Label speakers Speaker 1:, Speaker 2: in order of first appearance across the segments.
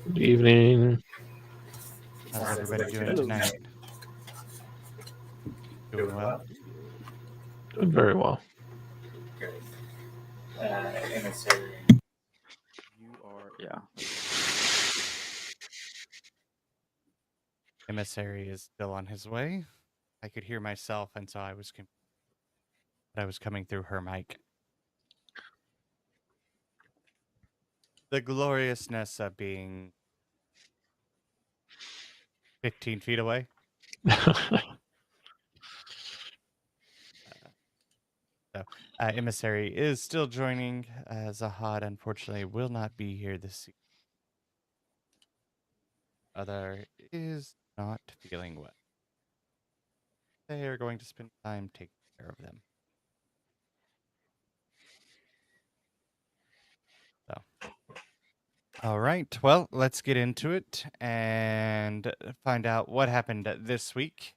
Speaker 1: Good evening.
Speaker 2: How's everybody doing
Speaker 3: Hello.
Speaker 2: tonight? Doing well?
Speaker 1: Doing very well.
Speaker 3: Emissary. You are, yeah.
Speaker 2: Emissary is still on his way. I could hear myself, and so I was coming through her mic. The gloriousness of being 15 feet away. So, Emissary is still joining. Zahad, unfortunately, will not be here this evening. Other is not feeling well. They are going to spend time taking care of them. So, all right. Well, let's get into it and find out what happened this week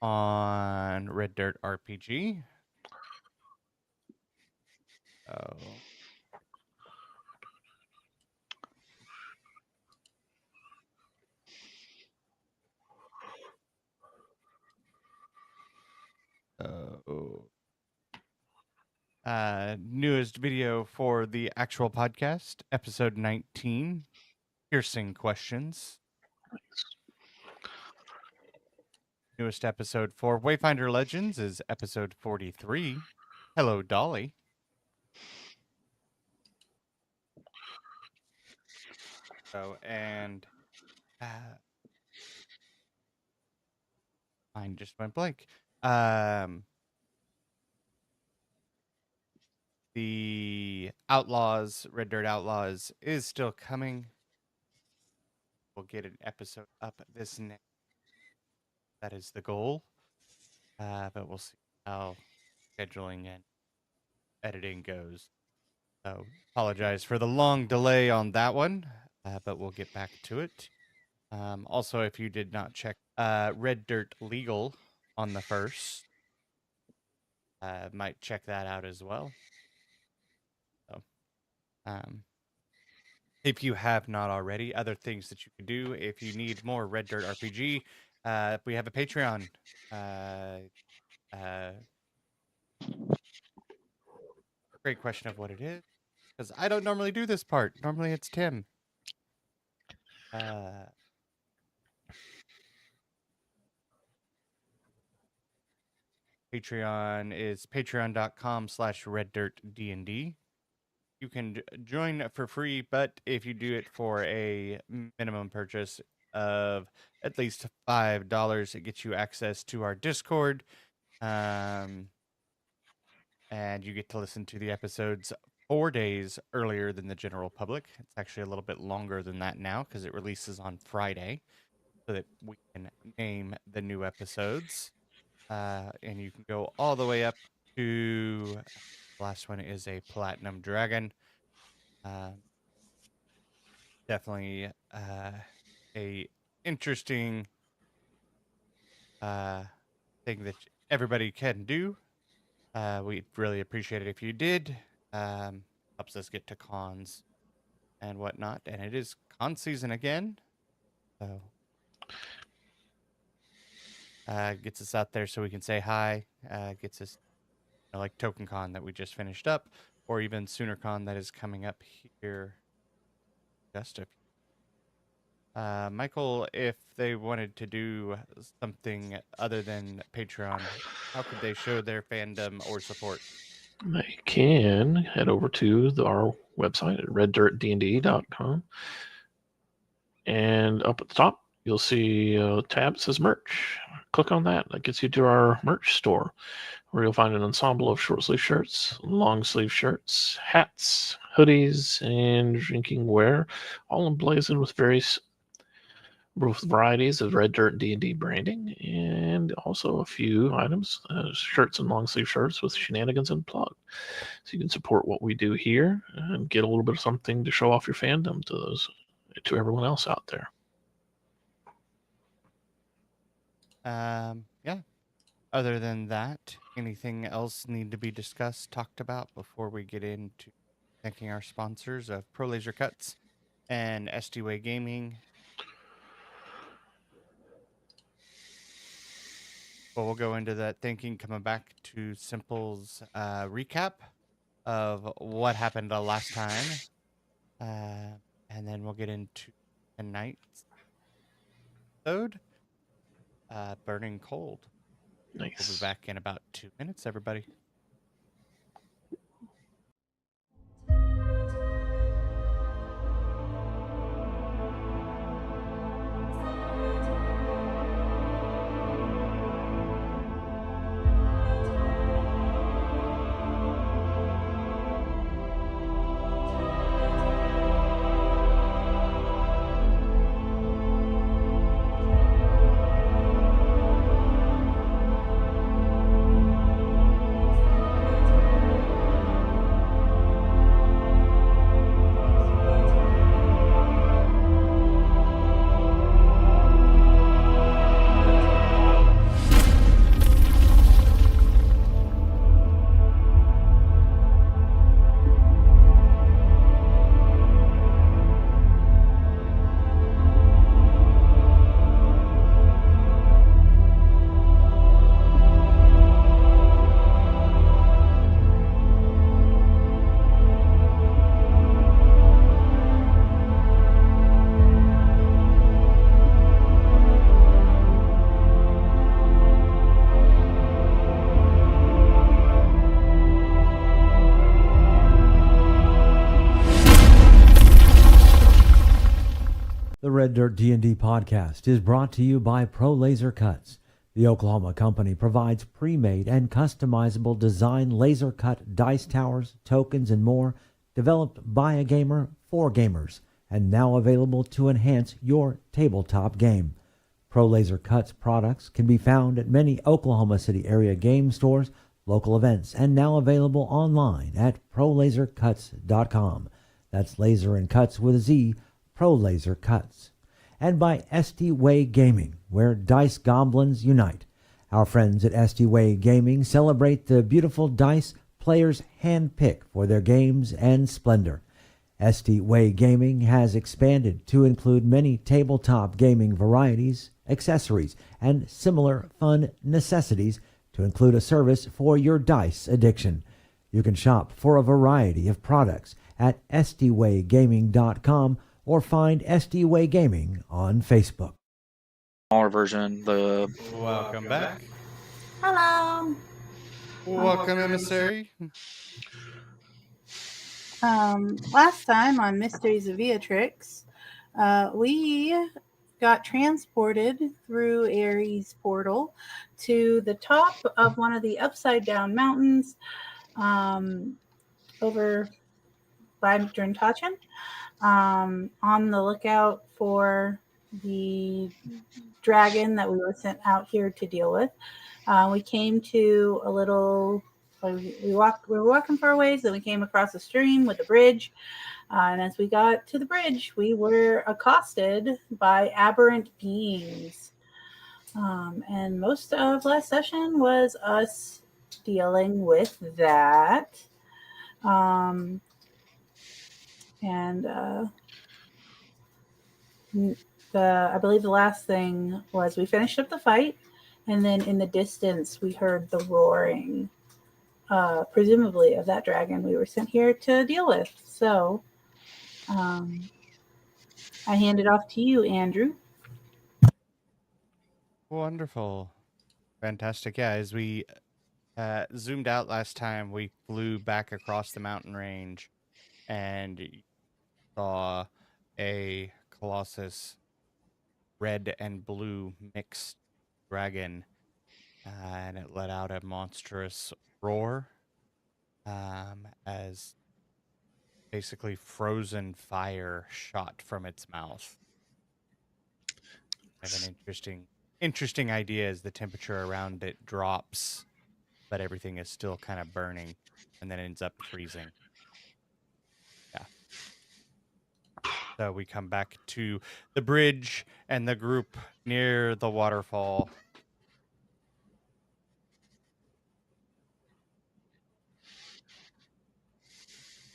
Speaker 2: on Red Dirt RPG. Oh. Oh. Newest video for the actual podcast, episode 19, Piercing Questions. Newest episode for Wayfinder Legends is episode 43, Hello Dolly. Oh, and mine just went blank. The Outlaws, Red Dirt Outlaws, is still coming. We'll get an episode up this next. That is the goal. But we'll see how scheduling and editing goes. So apologize for the long delay on that one, but we'll get back to it. Also, if you did not check Red Dirt Legal on the first, might check that out as well. So, if you have not already, other things that you could do if you need more Red Dirt RPG, we have a Patreon. Great question of what it is, because I don't normally do this part. Normally it's Tim. Patreon is patreon.com/reddirtdnd. You can join for free, but if you do it for a minimum purchase of at least $5, it gets you access to our Discord. And you get to listen to the episodes 4 days earlier than the general public. It's actually a little bit longer than that now because it releases on Friday so that we can name the new episodes. And you can go all the way up to the last one is a Platinum Dragon. Definitely a interesting thing that everybody can do. We'd really appreciate it if you did. Helps us get to cons and whatnot. And it is con season again. So gets us out there so we can say hi. Gets us like Token Con that we just finished up, or even SoonerCon that is coming up here just a few. Michael, if they wanted to do something other than Patreon, how could they show their fandom or support?
Speaker 1: They can head over to our website at reddirtdnd.com. And up at the top, you'll see a tab that says merch. Click on that. That gets you to our merch store, where you'll find an ensemble of short sleeve shirts, long sleeve shirts, hats, hoodies, and drinking wear, all emblazoned with various varieties of Red Dirt D&D branding, and also a few items, shirts and long sleeve shirts with shenanigans and plug. So you can support what we do here and get a little bit of something to show off your fandom to everyone else out there.
Speaker 2: Yeah. Other than that, anything else need to be discussed, talked about before we get into thanking our sponsors of Pro Laser Cuts? and SD-Way Gaming. But we'll go into that thinking, coming back to Simple's recap of what happened last time. And then we'll get into tonight's episode, Burning Cold. We'll be
Speaker 1: Nice.
Speaker 2: back in about 2 minutes, everybody.
Speaker 4: The Red Dirt D&D podcast is brought to you by Pro Laser Cuts. The Oklahoma company provides pre-made and customizable design laser cut dice towers, tokens, and more, developed by a gamer for gamers, and now available to enhance your tabletop game. Pro Laser Cuts products can be found at many Oklahoma City area game stores, local events, and now available online at prolasercuts.com. That's laser and cuts with a Z, Pro Laser Cuts. And by SD-Way Gaming, where dice goblins unite. Our friends at SD-Way Gaming celebrate the beautiful dice players handpick for their games and splendor. SD-Way Gaming has expanded to include many tabletop gaming varieties, accessories, and similar fun necessities to include a service for your dice addiction. You can shop for a variety of products at sdwaygaming.com or find SD-Way Gaming on Facebook.
Speaker 3: Smaller version, the
Speaker 2: Welcome back.
Speaker 5: Hello.
Speaker 2: Welcome, emissary.
Speaker 5: Last time on Mysteries of Beatrix, we got transported through Ares' portal to the top of one of the upside down mountains over by Drintachin, on the lookout for the dragon that we were sent out here to deal with. We came to a little, we were walking for a ways, then we came across a stream with a bridge. And as we got to the bridge, we were accosted by aberrant beings. And most of last session was us dealing with that. I believe the last thing was we finished up the fight, and then in the distance we heard the roaring, presumably of that dragon we were sent here to deal with. So I hand it off to you, Andrew.
Speaker 2: Wonderful. Fantastic. Yeah, as we zoomed out last time, we flew back across the mountain range and saw a Colossus red and blue mixed dragon, and it let out a monstrous roar as basically frozen fire shot from its mouth. I have an interesting idea as the temperature around it drops, but everything is still kind of burning and then ends up freezing. Yeah. So we come back to the bridge and the group near the waterfall.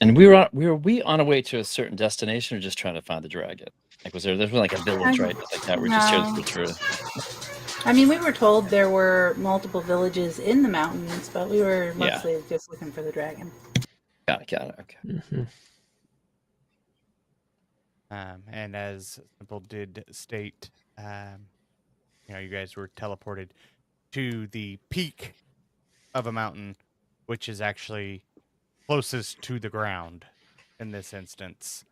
Speaker 6: And were we on our way to a certain destination or just trying to find the dragon? Like, there was like a village, right? Like that. We're just here
Speaker 5: No.
Speaker 6: to
Speaker 5: I mean, we were told there were multiple villages in the mountains, but we were mostly just looking for the dragon.
Speaker 6: Got it. Okay.
Speaker 1: Mhm.
Speaker 2: And as Simple did state, you guys were teleported to the peak of a mountain, which is actually closest to the ground in this instance.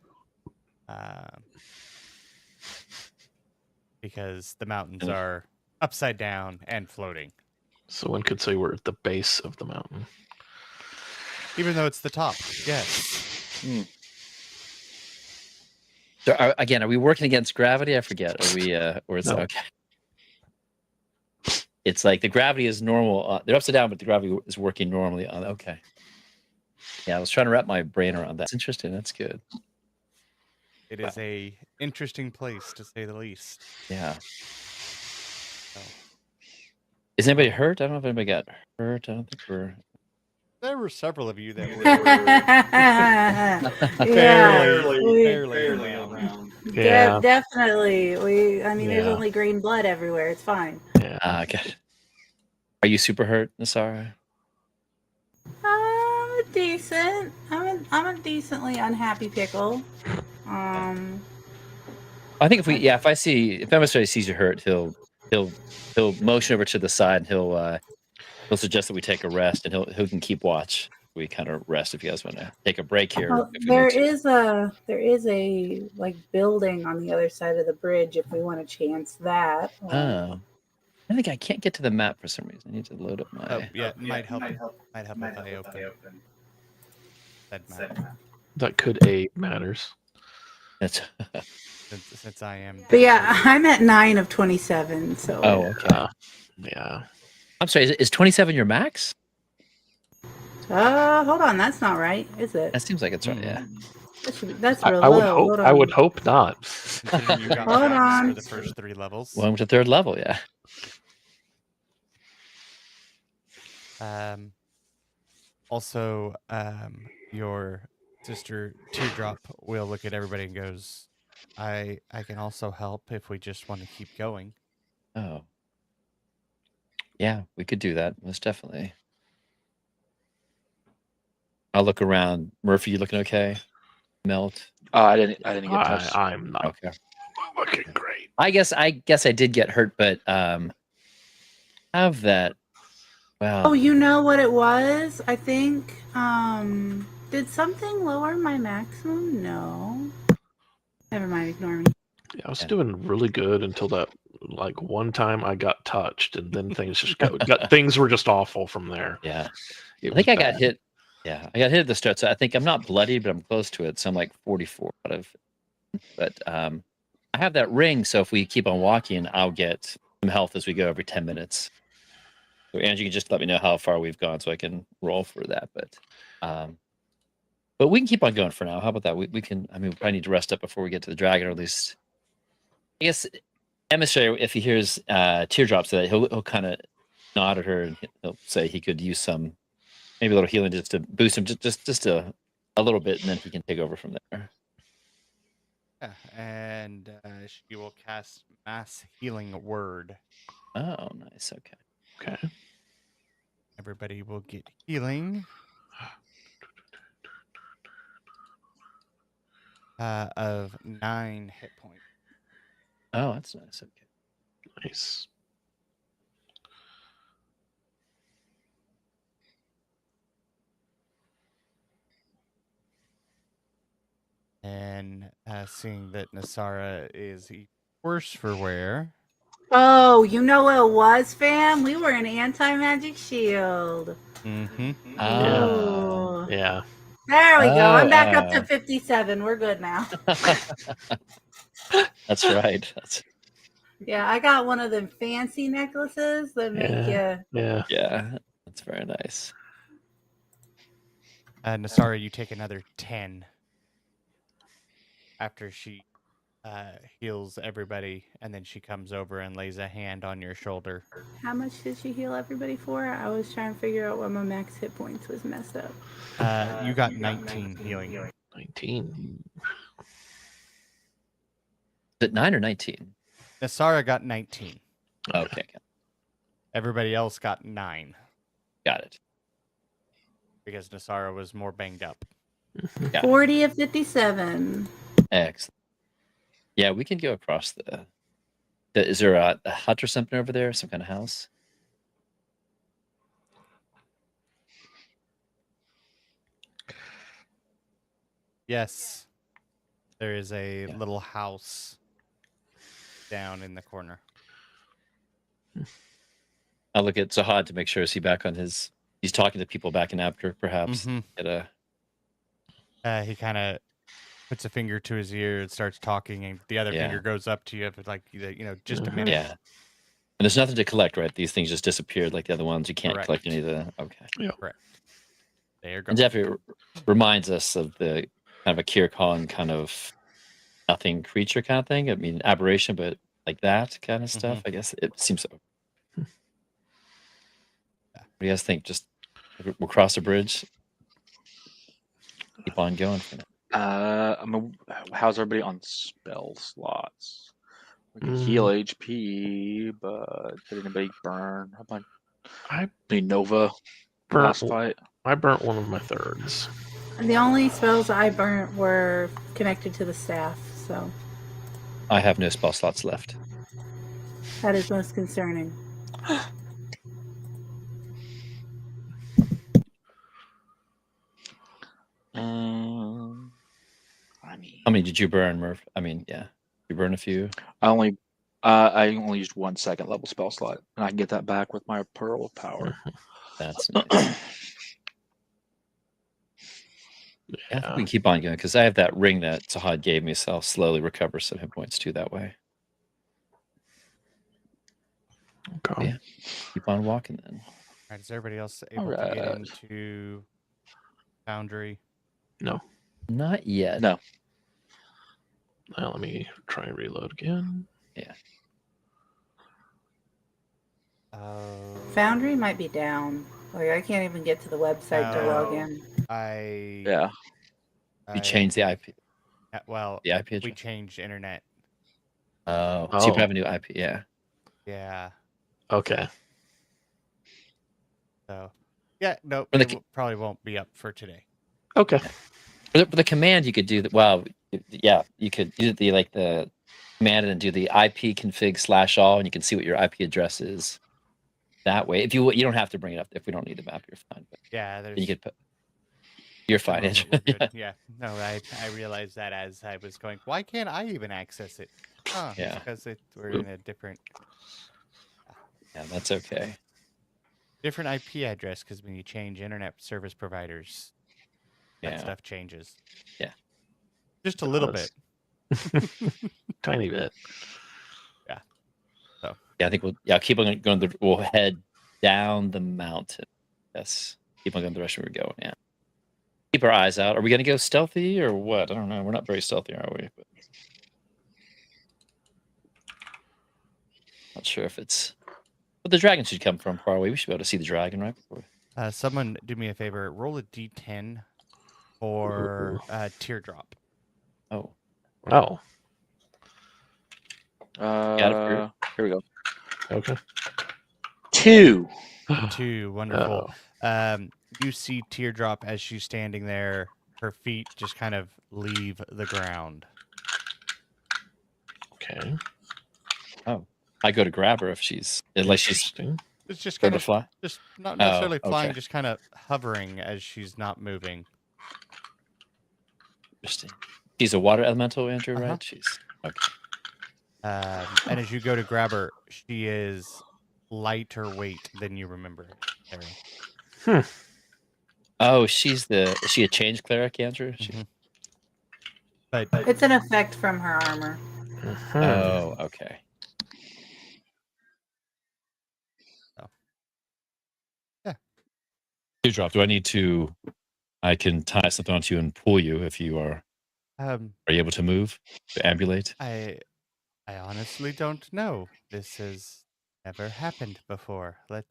Speaker 2: Because the mountains are upside down and floating.
Speaker 1: So one could say we're at the base of the mountain.
Speaker 2: Even though it's the top, yes.
Speaker 6: So are we working against gravity? I forget. Are we? Or is
Speaker 1: No.
Speaker 6: it okay? It's like the gravity is normal. They're upside down, but the gravity is working normally. Okay. Yeah, I was trying to wrap my brain around that. That's interesting. That's good.
Speaker 2: It is a interesting place, to say the least.
Speaker 6: Yeah. Is anybody hurt? I don't know if anybody got hurt. I don't think we're.
Speaker 2: There were several of you that were
Speaker 5: fairly
Speaker 2: around.
Speaker 1: Yeah.
Speaker 5: Definitely. There's
Speaker 1: Yeah.
Speaker 5: only green blood everywhere. It's fine.
Speaker 1: Yeah.
Speaker 6: Okay. Are you super hurt, Nasara?
Speaker 5: Decent. I'm a decently unhappy pickle.
Speaker 6: I think if emissary sees you hurt, he'll motion over to the side. And he'll suggest that we take a rest, and he can keep watch. We kind of rest if you guys want to take a break here.
Speaker 5: Well, there is a like building on the other side of the bridge if we want to chance that.
Speaker 6: Oh, I think I can't get to the map for some reason. I need to load up my.
Speaker 2: Oh, yeah, might help if I open that map.
Speaker 1: That could aid matters.
Speaker 6: That's.
Speaker 2: Since I am.
Speaker 5: But yeah, I'm at 9 of 27. So.
Speaker 6: Oh, okay.
Speaker 1: Yeah.
Speaker 6: I'm sorry. Is 27 your max?
Speaker 5: Hold on, that's not right, is it?
Speaker 6: That seems like it's right. Yeah.
Speaker 5: That's
Speaker 1: I
Speaker 5: real
Speaker 1: would
Speaker 5: low.
Speaker 1: hope.
Speaker 5: Hold
Speaker 1: I
Speaker 5: on.
Speaker 1: would hope not.
Speaker 2: Considering you got
Speaker 5: Hold
Speaker 2: max
Speaker 5: on.
Speaker 2: for the first 3 levels.
Speaker 6: Well, to 3rd level. Yeah.
Speaker 2: Also, your sister Teardrop will look at everybody and goes, I can also help if we just want to keep going.
Speaker 6: Oh. Yeah, we could do that. Most definitely. I'll look around. Murphy, you looking okay? Melt.
Speaker 3: I didn't get touched.
Speaker 1: I'm not
Speaker 6: Okay.
Speaker 1: looking great.
Speaker 6: I guess I did get hurt, but have that. Well.
Speaker 5: Oh, you know what it was? I think. Did something lower my maximum? No. Never mind. Ignore me.
Speaker 1: Yeah, I was doing really good until that one time I got touched, and then things just things were just awful from there.
Speaker 6: Yeah. I think I got hit. Yeah, I got hit at the start. So I think I'm not bloody, but I'm close to it. So I'm like 44 out of. But I have that ring, so if we keep on walking, I'll get some health as we go every 10 minutes. So Angie, you can just let me know how far we've gone, so I can roll for that. But we can keep on going for now. How about that? We can. I mean, we probably need to rest up before we get to the dragon, or at least. I guess emissary, if he hears teardrops, that he'll kind of nod at her and he'll say he could use some. Maybe a little healing just to boost him, just a little bit, and then he can take over from there.
Speaker 2: Yeah, and she will cast Mass Healing Word.
Speaker 6: Oh, nice. Okay.
Speaker 1: Okay.
Speaker 2: Everybody will get healing of 9 hit points.
Speaker 6: Oh, that's nice. Okay.
Speaker 1: Nice.
Speaker 2: And seeing that Nasara is worse for wear.
Speaker 5: Oh, you know what it was, fam? We were an anti-magic shield.
Speaker 2: Mm-hmm.
Speaker 5: Oh.
Speaker 1: Yeah.
Speaker 5: There we go. I'm back up
Speaker 6: Oh.
Speaker 5: to 57. We're good now.
Speaker 6: That's right.
Speaker 5: Yeah, I got one of them fancy necklaces that make you.
Speaker 1: Yeah.
Speaker 6: Yeah, that's very nice.
Speaker 2: Nasara, you take another 10 after she heals everybody, and then she comes over and lays a hand on your shoulder.
Speaker 5: How much did she heal everybody for? I was trying to figure out what my max hit points was messed up.
Speaker 2: You got 19 healing.
Speaker 1: 19.
Speaker 6: Is it 9 or 19?
Speaker 2: Nasara got 19.
Speaker 6: Okay,
Speaker 2: Everybody else got 9
Speaker 6: got it.
Speaker 2: because Nasara was more banged up.
Speaker 6: Got
Speaker 5: 40 of 57.
Speaker 6: Excellent. Yeah, we can go across the is there a hut or something over there? Some kind of house?
Speaker 2: Yes. There is a
Speaker 6: Yeah.
Speaker 2: little house down in the corner.
Speaker 6: I'll look at Zahad to make sure is he back on his. He's talking to people back in Abker, perhaps.
Speaker 2: Mhm.
Speaker 6: At a
Speaker 2: He kind of puts a finger to his ear and starts talking, and the other
Speaker 6: Yeah.
Speaker 2: finger goes up to you, but like just a
Speaker 1: Mhm.
Speaker 2: minute.
Speaker 6: yeah. And there's nothing to collect, right? These things just disappeared like the other ones. You can't
Speaker 2: Correct.
Speaker 6: collect any of the. Okay.
Speaker 2: There you go.
Speaker 6: And definitely reminds us of the kind of a Kirkon kind of nothing creature kind of thing. I mean, aberration, but like that kind of stuff. I guess it seems so. What do you guys think? Just we'll cross the bridge. Keep on going for now.
Speaker 3: I mean, how's everybody on spell slots? We can heal HP, but did anybody burn? How about
Speaker 1: I
Speaker 3: Nova
Speaker 1: burnt,
Speaker 3: last fight?
Speaker 1: I burnt one of my thirds.
Speaker 5: The only spells I burnt were connected to the staff, so
Speaker 6: I have no spell slots left.
Speaker 5: that is most concerning.
Speaker 3: I mean,
Speaker 6: How many did you burn, Murph? I mean, yeah, you burn a few.
Speaker 3: I only used 1 second level spell slot, and I can get that back with my Pearl of Power.
Speaker 6: That's nice. Yeah, I think we can keep on going because I have that ring that Sahad gave me, so I'll slowly recover some hit points too that way.
Speaker 1: Okay.
Speaker 6: Yeah, keep on walking then.
Speaker 2: All right, is everybody else able to get
Speaker 3: Alright.
Speaker 2: into Foundry?
Speaker 1: No.
Speaker 6: Not yet.
Speaker 3: No.
Speaker 1: Now let me try and reload again.
Speaker 5: Foundry might be down. Like I can't even get to the website to log in.
Speaker 3: Yeah.
Speaker 6: We changed the IP.
Speaker 2: Well,
Speaker 6: The IP
Speaker 2: we
Speaker 6: address.
Speaker 2: changed internet.
Speaker 6: Oh, so you have a new IP, yeah.
Speaker 2: Yeah.
Speaker 1: Okay.
Speaker 2: So, yeah, no,
Speaker 6: When
Speaker 2: it probably won't be up for today.
Speaker 1: Okay.
Speaker 6: For the command, you could do that. Well, yeah, you could do the command and do the IP config /all, and you can see what your IP address is. That way, if you don't have to bring it up if we don't need the map, you're fine. But
Speaker 2: Yeah, there's.
Speaker 6: you could put. You're fine, Andrew.
Speaker 2: We're good. Yeah. No, I realized that as I was going. Why can't I even access it? Oh,
Speaker 6: Yeah.
Speaker 2: because we're in a different
Speaker 6: Yeah, that's okay.
Speaker 2: IP address. Because when you change internet service providers, that
Speaker 6: Yeah.
Speaker 2: stuff changes.
Speaker 6: Yeah.
Speaker 2: Just a little bit.
Speaker 1: Tiny bit.
Speaker 6: Yeah, I think keep on going. We'll head down the mountain. Yes, keep on going the direction we're going. Yeah, keep our eyes out. Are we going to go stealthy or what? I don't know. We're not very stealthy, are we? But not sure if it's. But the dragon should come from far away. We should be able to see the dragon, right?
Speaker 2: Someone do me a favor. Roll a d10 for teardrop.
Speaker 6: Oh,
Speaker 1: Oh.
Speaker 3: Here we go.
Speaker 1: Okay.
Speaker 3: 2.
Speaker 2: 2, wonderful. You see teardrop as she's standing there. Her feet just kind of leave the ground.
Speaker 1: Okay.
Speaker 6: Oh, I go to grab her if she's unless she's
Speaker 1: Interesting.
Speaker 2: It's just
Speaker 6: going
Speaker 2: kind
Speaker 6: to
Speaker 2: of
Speaker 6: fly.
Speaker 2: just not necessarily flying,
Speaker 6: okay.
Speaker 2: just kind of hovering as she's not moving.
Speaker 6: Interesting. She's a water elemental, Andrew,
Speaker 2: Uh-huh.
Speaker 6: right? She's okay.
Speaker 2: And as you go to grab her, she is lighter weight than you remember. Harry.
Speaker 6: Oh, is she a change cleric, Andrew?
Speaker 2: But
Speaker 5: It's an effect from her armor.
Speaker 6: Oh, okay.
Speaker 2: Yeah.
Speaker 6: Teardrop, do I need to? I can tie something onto you and pull you if you are. Are you able to move, to ambulate?
Speaker 2: I honestly don't know. This has never happened before. Let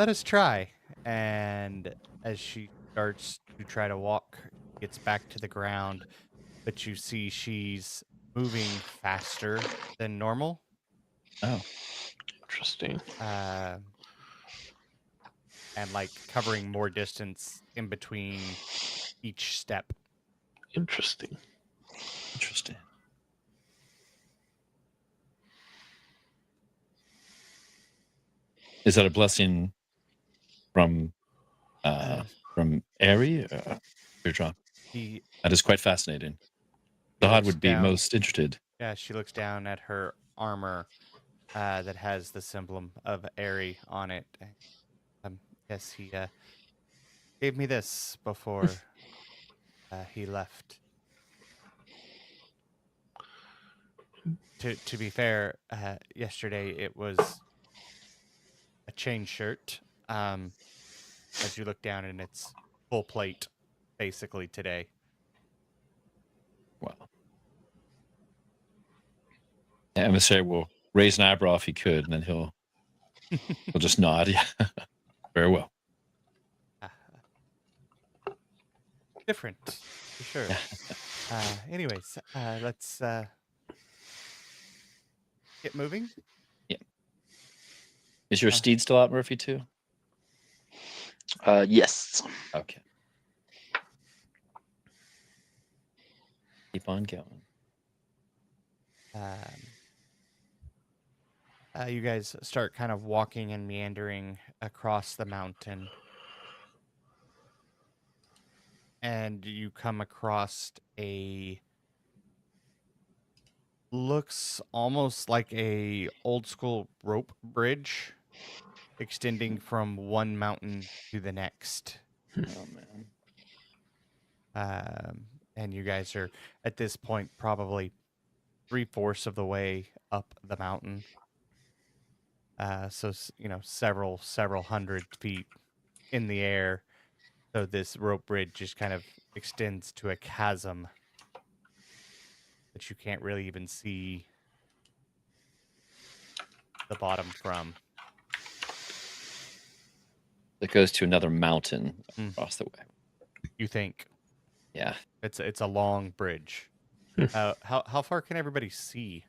Speaker 2: us try. And as she starts to try to walk, gets back to the ground, but you see she's moving faster than normal.
Speaker 6: Oh,
Speaker 1: Interesting.
Speaker 2: And like covering more distance in between each step.
Speaker 1: Interesting.
Speaker 6: interesting. Is that a blessing from Airy or Teardrop? That is quite fascinating. Dodd would be most interested.
Speaker 2: Yeah, she looks down at her armor that has the emblem of Airy on it. Yes, he gave me this before he left. To be fair, yesterday it was a chain shirt. As you look down, and it's full plate, basically today.
Speaker 6: Wow. The emissary will raise an eyebrow if he could, and then he'll just nod. Yeah, very well.
Speaker 2: Different, for sure. Anyways, let's get moving.
Speaker 6: Yeah. Is your steed still out, Murphy, too?
Speaker 3: Yes.
Speaker 6: Okay. Keep on going.
Speaker 2: You guys start kind of walking and meandering across the mountain. And you come across looks almost like a old school rope bridge extending from one mountain to the next.
Speaker 6: Oh, man.
Speaker 2: And you guys are at this point probably 3/4 of the way up the mountain. So several hundred feet in the air. So this rope bridge just kind of extends to a chasm that you can't really even see the bottom from.
Speaker 6: It goes to another mountain across the way.
Speaker 2: You think?
Speaker 6: Yeah.
Speaker 2: It's a long bridge. How far can everybody see?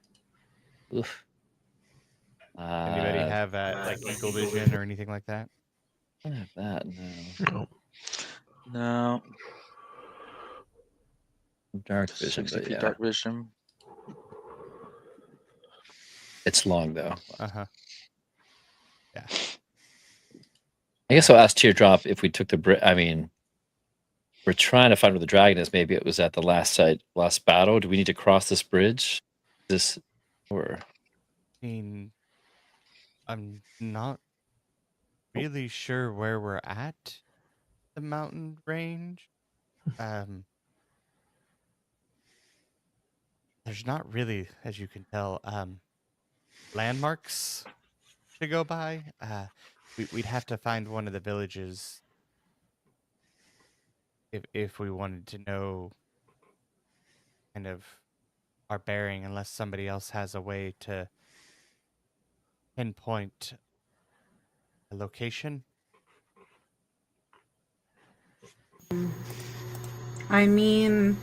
Speaker 6: Oof.
Speaker 2: Anybody have like eagle vision or anything like that?
Speaker 6: I don't have that. No.
Speaker 3: No.
Speaker 6: Dark vision.
Speaker 3: 60
Speaker 6: But
Speaker 3: feet
Speaker 6: yeah.
Speaker 3: dark vision.
Speaker 6: It's long though.
Speaker 2: Yeah.
Speaker 6: I guess I'll ask Teardrop if we took the bridge. I mean, we're trying to find where the dragon is. Maybe it was at the last battle. Do we need to cross this bridge? Or?
Speaker 2: I mean, I'm not really sure where we're at. The mountain range. There's not really, as you can tell, landmarks to go by. We'd have to find one of the villages if we wanted to know kind of our bearing, unless somebody else has a way to pinpoint a location.
Speaker 5: I mean,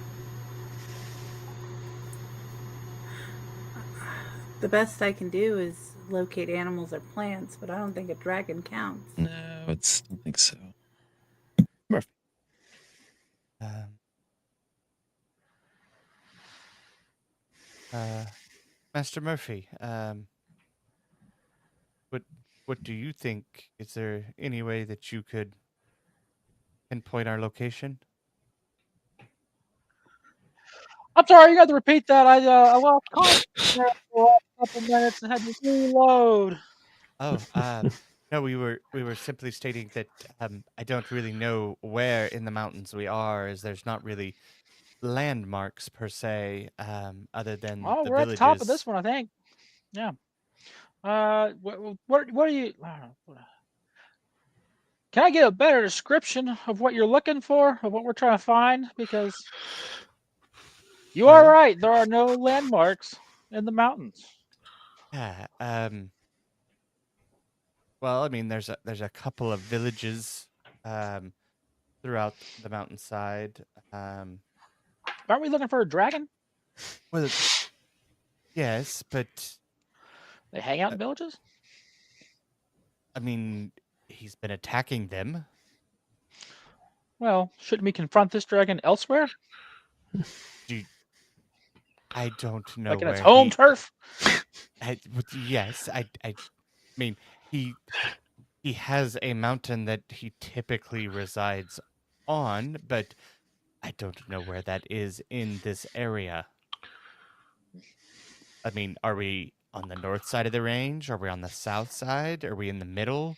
Speaker 5: the best I can do is locate animals or plants, but I don't think a dragon counts.
Speaker 6: No, I don't think so. Murphy.
Speaker 2: Master Murphy, what do you think? Is there any way that you could pinpoint our location?
Speaker 7: I'm sorry, you got to repeat that. I lost contact there for a couple minutes and had to reload.
Speaker 2: Oh, no, we were simply stating that I don't really know where in the mountains we are, as there's not really landmarks per se, other than
Speaker 7: Well,
Speaker 2: the
Speaker 7: we're
Speaker 2: villages.
Speaker 7: at the top of this one, I think. Yeah. What are you? I don't know. Can I get a better description of what you're looking for, of what we're trying to find? Because you are
Speaker 2: Well-
Speaker 7: right, there are no landmarks in the mountains.
Speaker 2: Yeah. Well, I mean, there's a couple of villages throughout the mountainside.
Speaker 7: Aren't we looking for a dragon?
Speaker 2: Well, yes, but
Speaker 7: They hang out in villages?
Speaker 2: I mean, he's been attacking them.
Speaker 7: Well, shouldn't we confront this dragon elsewhere?
Speaker 2: I don't know
Speaker 7: Like in
Speaker 2: where
Speaker 7: its home
Speaker 2: he.
Speaker 7: turf?
Speaker 2: Yes, I mean, he has a mountain that he typically resides on, but I don't know where that is in this area. I mean, are we on the north side of the range? Are we on the south side? Are we in the middle?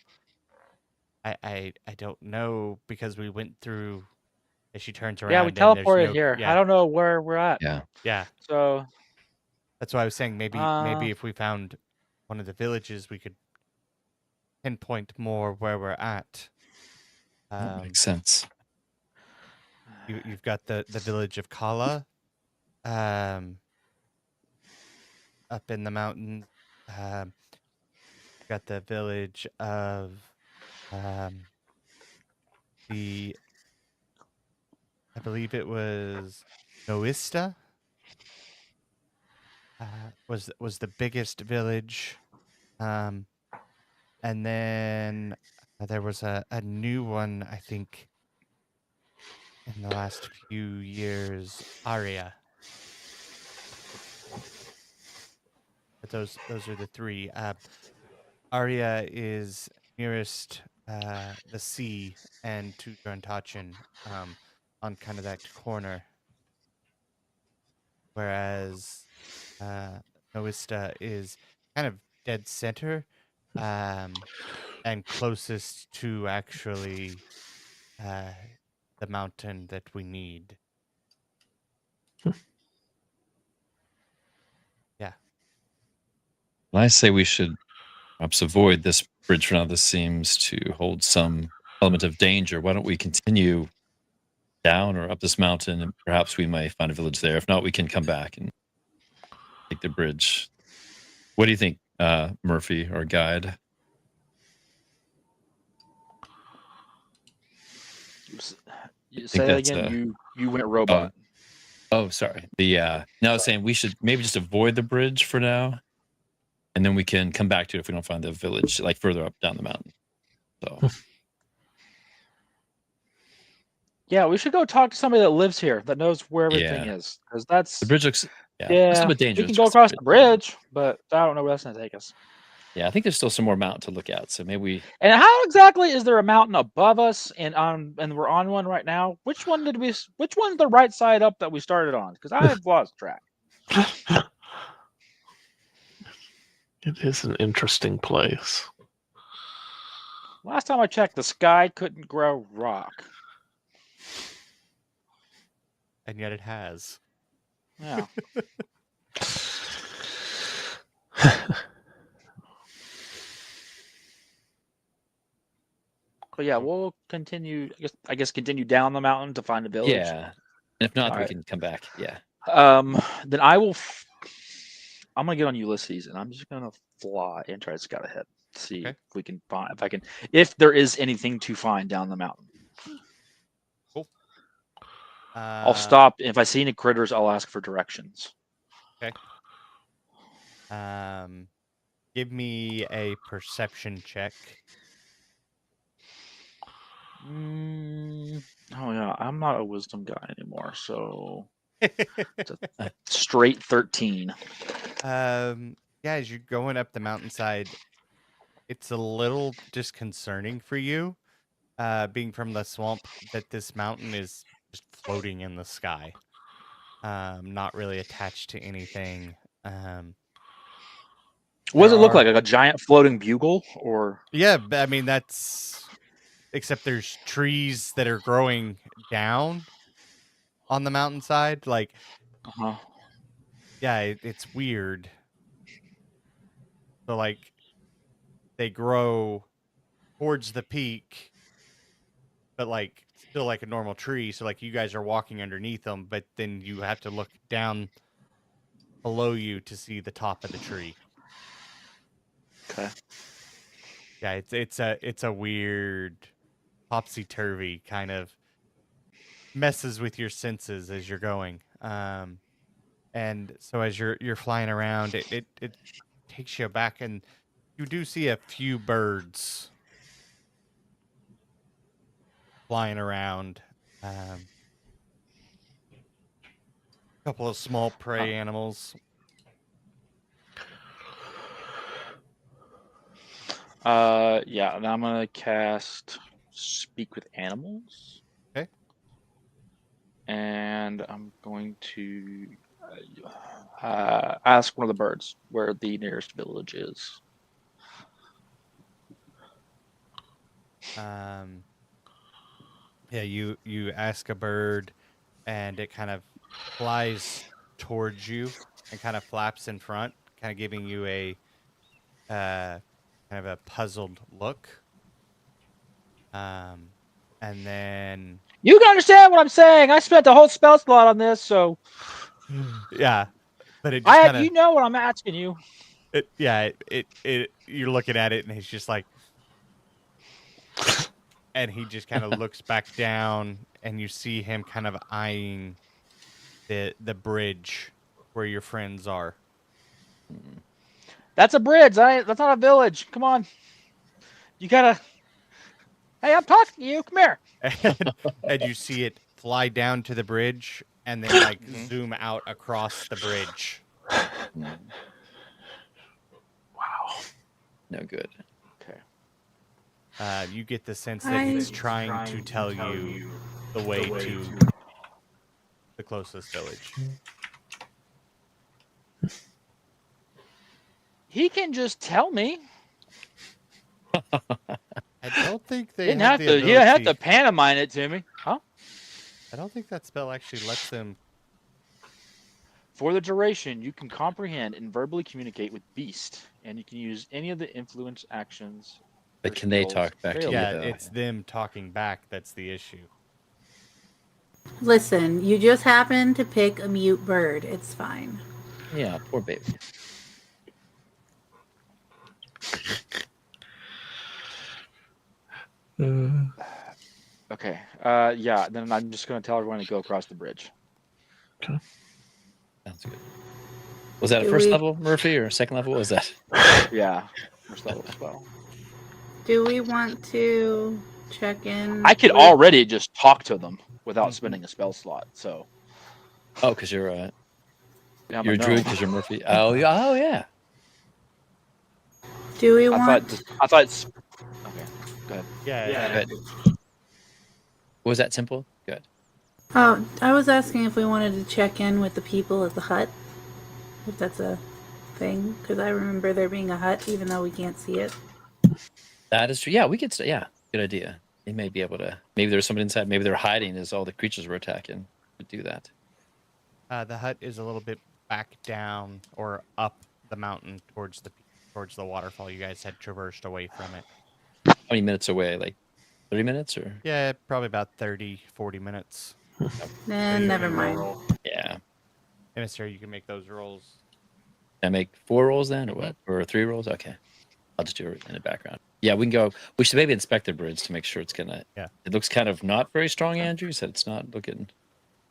Speaker 2: I don't know because we went through. As she turns around,
Speaker 7: Yeah, we
Speaker 2: and there's
Speaker 7: teleported
Speaker 2: no.
Speaker 7: here.
Speaker 2: Yeah,
Speaker 7: I don't know where we're at.
Speaker 6: Yeah.
Speaker 2: yeah.
Speaker 7: So,
Speaker 2: That's why I was saying maybe
Speaker 7: Uh,
Speaker 2: if we found one of the villages, we could pinpoint more where we're at.
Speaker 6: That makes sense.
Speaker 2: You've got the village of Kala, up in the mountains. Got the village of the I believe it was Noista. Was the biggest village, and then there was a new one, I think, in the last few years, Aria. But those are the three. Aria is nearest the sea and to Drantachin, on kind of that corner, whereas Noista is kind of dead center, and closest to actually the mountain that we need. Yeah.
Speaker 6: I say we should perhaps avoid this bridge for now. This seems to hold some element of danger. Why don't we continue down or up this mountain, and perhaps we might find a village there. If not, we can come back and take the bridge. What do you think, Murphy, our guide?
Speaker 8: Say that
Speaker 6: that's,
Speaker 8: again. You went robot.
Speaker 6: Oh, sorry. No, I was saying we should maybe just avoid the bridge for now, and then we can come back to it if we don't find the village, like further up down the mountain. So
Speaker 7: yeah, we should go talk to somebody that lives here that knows where everything
Speaker 6: Yeah.
Speaker 7: is, because that's
Speaker 6: the bridge looks, looks a
Speaker 7: yeah.
Speaker 6: bit dangerous.
Speaker 7: We can go across the bridge, but I don't know where that's gonna take us.
Speaker 6: Yeah, I think there's still some more mountain to look at. So maybe we.
Speaker 7: And how exactly is there a mountain above us and we're on one right now? Which one's the right side up that we started on? Because I've lost track.
Speaker 1: It is an interesting place.
Speaker 7: Last time I checked, the sky couldn't grow rock.
Speaker 2: And yet it has.
Speaker 7: Yeah. But yeah, we'll continue. I guess continue down the mountain to find a village.
Speaker 6: Yeah. And if not,
Speaker 7: All
Speaker 6: we
Speaker 7: right.
Speaker 6: can come back. Yeah.
Speaker 7: Then I will. I'm gonna get on Ulysses, and I'm just gonna fly and try to scout ahead. See
Speaker 2: Okay.
Speaker 7: if we can find if there is anything to find down the mountain.
Speaker 2: Cool.
Speaker 7: I'll stop. If I see any critters, I'll ask for directions.
Speaker 2: Give me a perception check.
Speaker 7: Oh yeah, I'm not a wisdom guy anymore, so it's a straight 13.
Speaker 2: Yeah, as you're going up the mountainside, it's a little disconcerting for you, being from the swamp, that this mountain is just floating in the sky, not really attached to anything.
Speaker 7: What does it look
Speaker 2: There
Speaker 7: like? Like a giant floating bugle, or
Speaker 2: Yeah, I mean that's. Except there's trees that are growing down on the mountainside. Like, yeah, it's weird. So like, they grow towards the peak, but like still like a normal tree. So like you guys are walking underneath them, but then you have to look down below you to see the top of the tree.
Speaker 3: Okay.
Speaker 2: Yeah, it's a weird topsy turvy kind of messes with your senses as you're going. And so as you're flying around, it takes you back, and you do see a few birds flying around. A couple of small prey animals.
Speaker 3: Yeah, and I'm gonna cast Speak with Animals.
Speaker 2: Okay.
Speaker 3: And I'm going to ask one of the birds where the nearest village is.
Speaker 2: Yeah, you ask a bird, and it kind of flies towards you and kind of flaps in front, kind of giving you a kind of a puzzled look. And then
Speaker 7: You can understand what I'm saying. I spent the whole spell slot on this, so
Speaker 2: yeah, but it just kind of
Speaker 7: you know what I'm asking you.
Speaker 2: you're looking at it, and he's just like, and he just kind of looks back down, and you see him kind of eyeing the bridge where your friends are.
Speaker 7: That's a bridge. That's not a village. Come on. You gotta. Hey, I'm talking to you. Come here.
Speaker 2: And you see it fly down to the bridge and then like zoom out across the bridge.
Speaker 6: Mm,
Speaker 1: Wow.
Speaker 6: no good.
Speaker 3: Okay.
Speaker 2: You get the sense that he's trying to tell you the way to the closest village.
Speaker 7: He can just tell me.
Speaker 2: I don't think they
Speaker 7: Didn't
Speaker 2: have
Speaker 7: have
Speaker 2: the
Speaker 7: to.
Speaker 2: ability.
Speaker 7: You have to pantomime it to me, huh?
Speaker 2: I don't think that spell actually lets them.
Speaker 7: For the duration, you can comprehend and verbally communicate with Beast, and you can use any of the influence actions.
Speaker 6: But
Speaker 7: or
Speaker 6: can they
Speaker 7: skills
Speaker 6: talk back to you?
Speaker 7: available.
Speaker 2: Yeah, it's them talking back that's the issue.
Speaker 5: Listen, you just happened to pick a mute bird. It's fine.
Speaker 6: Yeah, poor baby.
Speaker 3: Okay. Yeah. Then I'm just gonna tell everyone to go across the bridge.
Speaker 6: Sounds good. Was that a
Speaker 5: Do
Speaker 6: first
Speaker 5: we-
Speaker 6: level Murphy or a second level? What was that?
Speaker 3: Yeah. First level spell.
Speaker 5: Do we want to check in?
Speaker 7: I could
Speaker 5: with-
Speaker 7: already just talk to them.
Speaker 3: Without spending a spell slot. So.
Speaker 6: Oh, because you're
Speaker 3: Yeah, I'm
Speaker 6: a
Speaker 3: a
Speaker 6: druid
Speaker 3: gnome.
Speaker 6: because you're Murphy. Oh yeah. Oh yeah.
Speaker 5: Do we
Speaker 3: I
Speaker 5: want?
Speaker 3: thought. Okay. Go ahead.
Speaker 2: Yeah.
Speaker 6: Good. Was that simple? Good.
Speaker 5: Oh, I was asking if we wanted to check in with the people at the hut, if that's a thing, because I remember there being a hut, even though we can't see it.
Speaker 6: That is true. Yeah, we could say, yeah, good idea. They may be able to, maybe there's somebody inside, maybe they're hiding as all the creatures were attacking. Could do that.
Speaker 2: The hut is a little bit back down or up the mountain towards the waterfall. You guys had traversed away from it.
Speaker 6: How many minutes away? Like 30 minutes or?
Speaker 2: Yeah, probably about 30, 40 minutes.
Speaker 5: Never mind.
Speaker 6: Yeah.
Speaker 2: Emissary, you can make those rolls.
Speaker 6: Can I make 4 rolls then or what? Or 3 rolls? Okay. I'll just do it in the background. Yeah, we can go. We should maybe inspect the bridge to make sure it's going to.
Speaker 2: Yeah.
Speaker 6: It looks kind of not very strong, Andrew. You said it's not looking.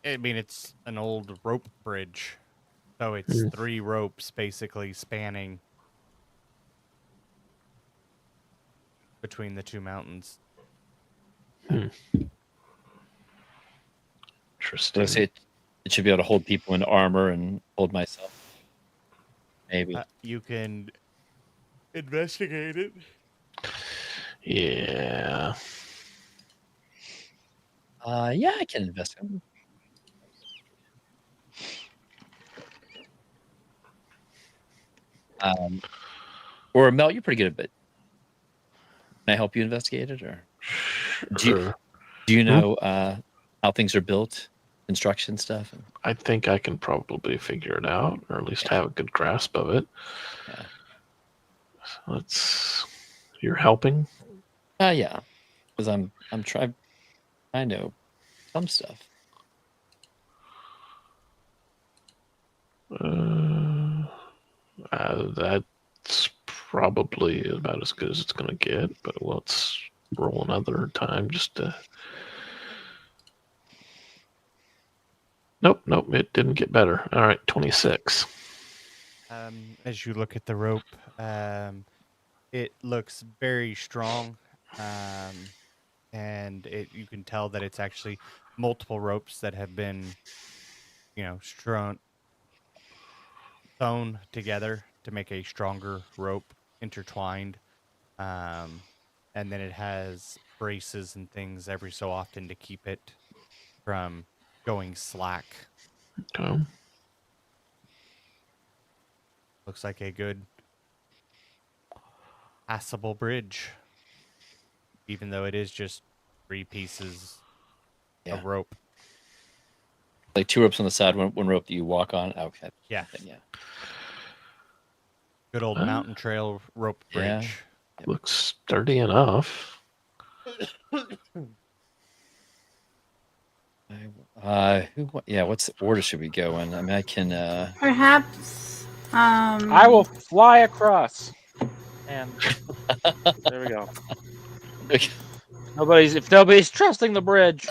Speaker 2: I mean, it's an old rope bridge. So it's 3 ropes basically spanning between the 2 mountains.
Speaker 6: So
Speaker 1: Interesting.
Speaker 6: I say it should be able to hold people in armor and hold myself. Maybe.
Speaker 2: You can investigate it.
Speaker 1: Yeah.
Speaker 6: Yeah, I can investigate. Or Mel, you're pretty good at it. Can I help you investigate it, or
Speaker 1: Sure.
Speaker 6: do you know how things are built, construction stuff?
Speaker 1: I think I can probably figure it out, or at least have a good grasp of it.
Speaker 6: Yeah.
Speaker 1: Let's. You're helping.
Speaker 6: Yeah, because I'm trying. I know some stuff.
Speaker 1: That's probably about as good as it's going to get, but let's roll another time just to. Nope, it didn't get better. All right, 26.
Speaker 2: As you look at the rope, it looks very strong, and you can tell that it's actually multiple ropes that have been, sewn together to make a stronger rope, intertwined. And then it has braces and things every so often to keep it from going slack.
Speaker 1: Okay.
Speaker 2: Looks like a good passable bridge, even though it is just 3 pieces
Speaker 6: Yeah.
Speaker 2: of rope.
Speaker 6: Like 2 ropes on the side, one rope that you walk on. Okay.
Speaker 2: Yeah.
Speaker 6: Yeah.
Speaker 2: Good old
Speaker 1: Huh?
Speaker 2: mountain trail rope
Speaker 6: Yeah.
Speaker 2: bridge.
Speaker 1: Looks sturdy enough.
Speaker 6: What's the order should we go in? I mean, I can.
Speaker 5: Perhaps.
Speaker 7: I will fly across, and there we go. If nobody's trusting the bridge,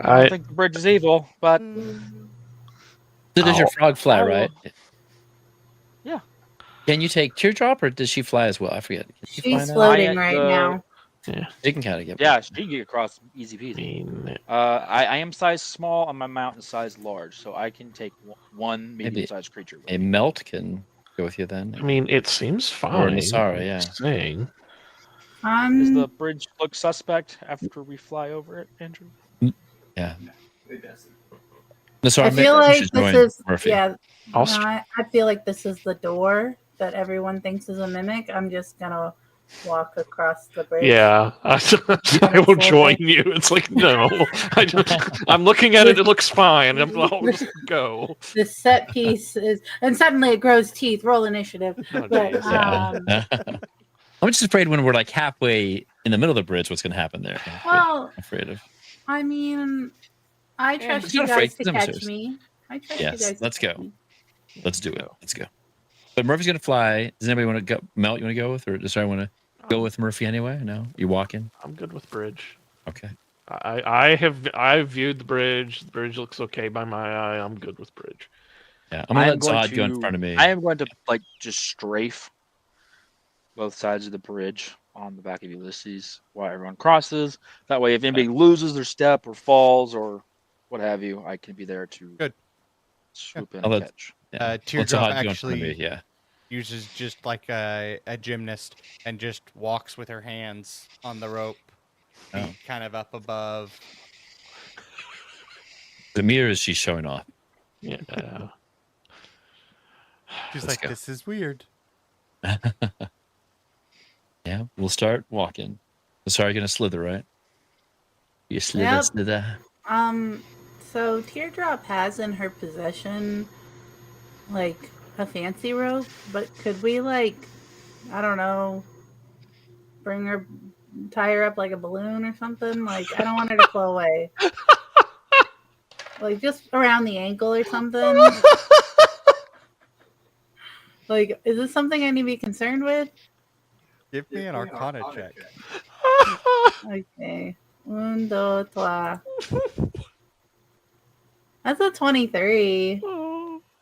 Speaker 7: I don't think the bridge is evil, but
Speaker 6: So does your frog fly,
Speaker 7: I will-
Speaker 6: right?
Speaker 7: Yeah.
Speaker 6: Can you take Teardrop, or does she fly as well? I forget. Can she fly
Speaker 5: she's
Speaker 6: now?
Speaker 5: floating right now.
Speaker 6: She can kind of get.
Speaker 7: Yeah, she can get across easy
Speaker 1: I
Speaker 7: peasy.
Speaker 1: mean,
Speaker 7: I am size small and my mount is size large, so I can take one
Speaker 6: Maybe
Speaker 7: medium-sized creature. With
Speaker 6: A
Speaker 7: me.
Speaker 6: melt can go with you then.
Speaker 1: I mean, it seems
Speaker 6: Or
Speaker 1: fine.
Speaker 6: Nasara,
Speaker 1: I'm
Speaker 6: yeah.
Speaker 1: just saying.
Speaker 7: Does the bridge look suspect after we fly over it, Andrew?
Speaker 6: Yeah. Nasara,
Speaker 5: I feel like
Speaker 6: should
Speaker 5: this
Speaker 6: join
Speaker 5: is
Speaker 6: Murphy.
Speaker 5: yeah.
Speaker 1: I'll
Speaker 5: No, I feel like this is the door that everyone thinks is a mimic. I'm just gonna walk across the bridge.
Speaker 1: Yeah, I will join you. It's like, no. I'm looking at it. It looks fine. I'll just go.
Speaker 5: This set piece is, and suddenly it grows teeth. Roll initiative.
Speaker 1: Oh,
Speaker 5: But,
Speaker 1: geez.
Speaker 6: I'm just afraid when we're like halfway in the middle of the bridge, what's going to happen there? That's what
Speaker 5: well,
Speaker 6: I'm afraid of.
Speaker 5: I mean, I trust
Speaker 6: it's
Speaker 5: you
Speaker 6: not afraid,
Speaker 5: guys to
Speaker 6: it's
Speaker 5: catch
Speaker 6: serious.
Speaker 5: me. I trust
Speaker 6: Yes,
Speaker 5: you guys.
Speaker 6: let's
Speaker 5: to catch
Speaker 6: go.
Speaker 5: me.
Speaker 6: Let's do it. Let's go. But Murphy's going to fly. Does anybody want to go? Melt, you want to go with? Or does I want to go with Murphy anyway? No? You walking?
Speaker 1: I'm good with bridge.
Speaker 6: Okay.
Speaker 1: I've viewed the bridge. The bridge looks okay by my eye. I'm good with bridge.
Speaker 6: Yeah, I'm going
Speaker 8: I'm
Speaker 6: to let
Speaker 8: going
Speaker 6: Zod go in
Speaker 8: to-
Speaker 6: front of me.
Speaker 8: I am going to just strafe both sides of the bridge on the back of Ulysses while everyone crosses. That way, if anybody loses their step or falls or what have you, I can be there to
Speaker 2: Good.
Speaker 8: swoop in
Speaker 6: I'll
Speaker 8: and
Speaker 6: let-
Speaker 8: catch.
Speaker 6: Yeah. Let
Speaker 2: Teardrop
Speaker 6: Zod go in front of me,
Speaker 2: actually
Speaker 6: yeah.
Speaker 2: uses just like a gymnast and just walks with her hands on the rope,
Speaker 6: Oh.
Speaker 2: feet kind of up above.
Speaker 6: The mirror is she's showing off.
Speaker 1: Yeah.
Speaker 2: She's
Speaker 6: Let's
Speaker 2: like,
Speaker 6: go.
Speaker 2: this is weird.
Speaker 6: Yeah, we'll start walking. Sorry, you're going to slither, right? You slither,
Speaker 5: Yep.
Speaker 6: slither.
Speaker 5: So Teardrop has in her possession like a fancy rope, but could we I don't know, tie her up like a balloon or something? Like, I don't want her to flow away. Like just around the ankle or something. Like, is this something I need to be concerned with?
Speaker 2: Give me an Arcana check.
Speaker 5: Okay. 1, 2, 3. That's a 23.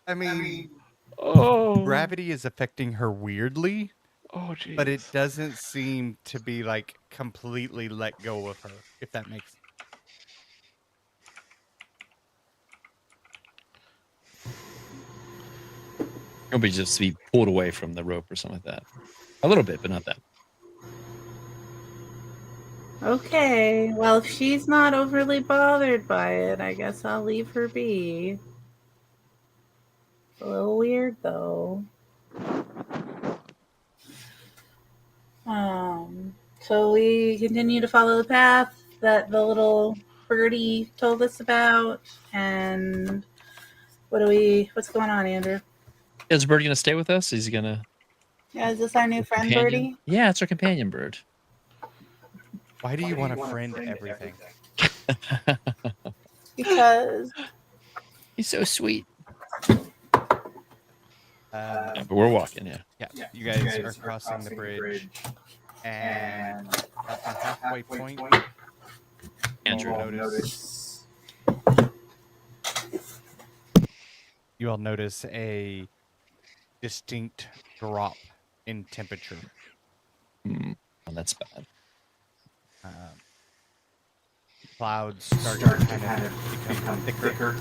Speaker 2: I mean,
Speaker 1: Oh.
Speaker 2: gravity is affecting her weirdly,
Speaker 1: Oh, geez.
Speaker 2: but it doesn't seem to be like completely let go of her, if that makes sense.
Speaker 6: It'll be just be pulled away from the rope or something like that. A little bit, but not that.
Speaker 5: Okay, well, if she's not overly bothered by it, I guess I'll leave her be. It's a little weird, though. So we continue to follow the path that the little birdie told us about, and what's going on, Andrew?
Speaker 6: Is Bird going to stay with us? Is he going to...
Speaker 5: Yeah, is this our new friend,
Speaker 6: companion?
Speaker 5: Birdie?
Speaker 6: Yeah, it's our companion bird.
Speaker 2: Why do you want to friend everything?
Speaker 5: Because
Speaker 6: He's so sweet.
Speaker 2: Um,
Speaker 6: Yeah, but we're walking. Yeah.
Speaker 2: yeah, you guys are crossing the bridge, and at the halfway point,
Speaker 6: Andrew.
Speaker 2: you all notice a distinct drop in temperature.
Speaker 6: Oh, that's bad.
Speaker 2: Um, clouds start to kind of become thicker.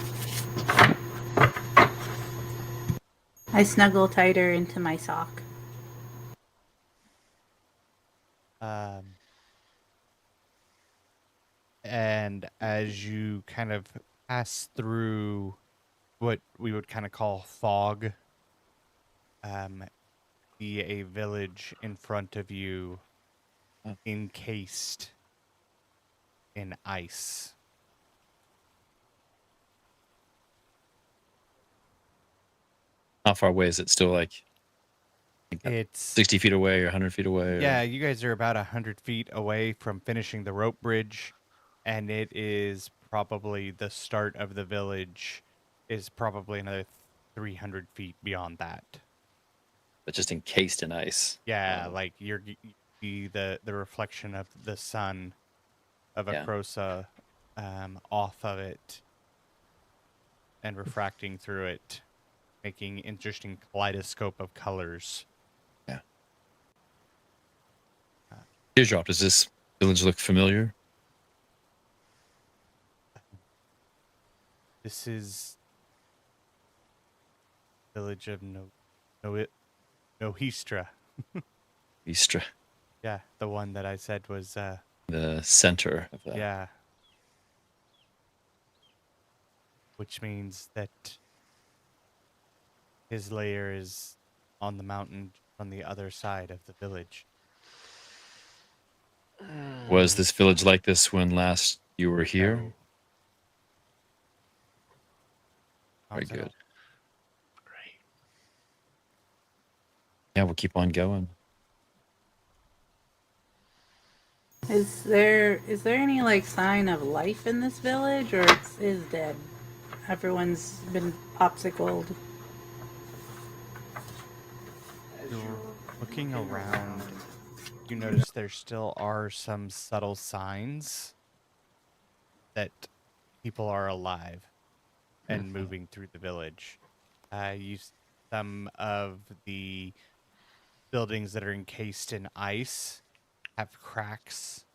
Speaker 5: I snuggle tighter into my sock.
Speaker 2: And as you kind of pass through what we would kind of call fog, see a village in front of you encased in ice.
Speaker 6: How far away is it? Still like
Speaker 2: It's
Speaker 6: 60 feet away or 100 feet away? Or...
Speaker 2: Yeah, you guys are about 100 feet away from finishing the rope bridge, and it is probably the start of the village is probably another 300 feet beyond that.
Speaker 6: But just encased in ice.
Speaker 2: Yeah, like you see the reflection of the sun of Akrosa off of it and refracting through it, making interesting kaleidoscope of colors.
Speaker 6: Yeah. Teardrop, does this village look familiar?
Speaker 2: This is village of Nohistra.
Speaker 6: Istra.
Speaker 2: Yeah, the one that I said was
Speaker 6: The center of that.
Speaker 2: yeah. Which means that his lair is on the mountain on the other side of the village.
Speaker 6: Was this village like this when last you were here?
Speaker 2: No.
Speaker 6: Very
Speaker 2: Not at
Speaker 6: good.
Speaker 2: all.
Speaker 1: Great.
Speaker 6: Yeah, we'll keep on going.
Speaker 5: Is there any like sign of life in this village, or is dead? Everyone's been popsicled.
Speaker 2: You're looking around, you notice there still are some subtle signs that people are alive and moving through the village. Some of the buildings that are encased in ice have cracks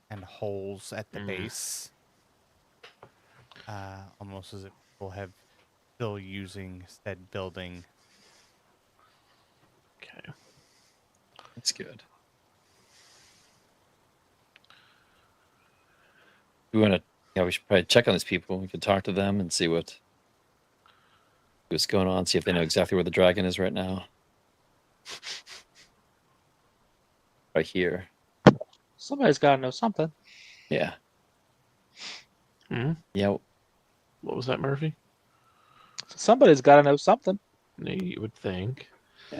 Speaker 2: and holes at the base, almost as if people have still using said building.
Speaker 1: Okay.
Speaker 6: That's good. We want to, yeah, we should probably check on these people. We could talk to them and see what's going on, see if they know exactly where the dragon is right now. Right here.
Speaker 8: Somebody's got to know something.
Speaker 6: Yeah.
Speaker 1: Hmm?
Speaker 6: Yeah.
Speaker 1: What was that, Murphy?
Speaker 8: Somebody's got to know something.
Speaker 1: You would think.
Speaker 6: Yeah.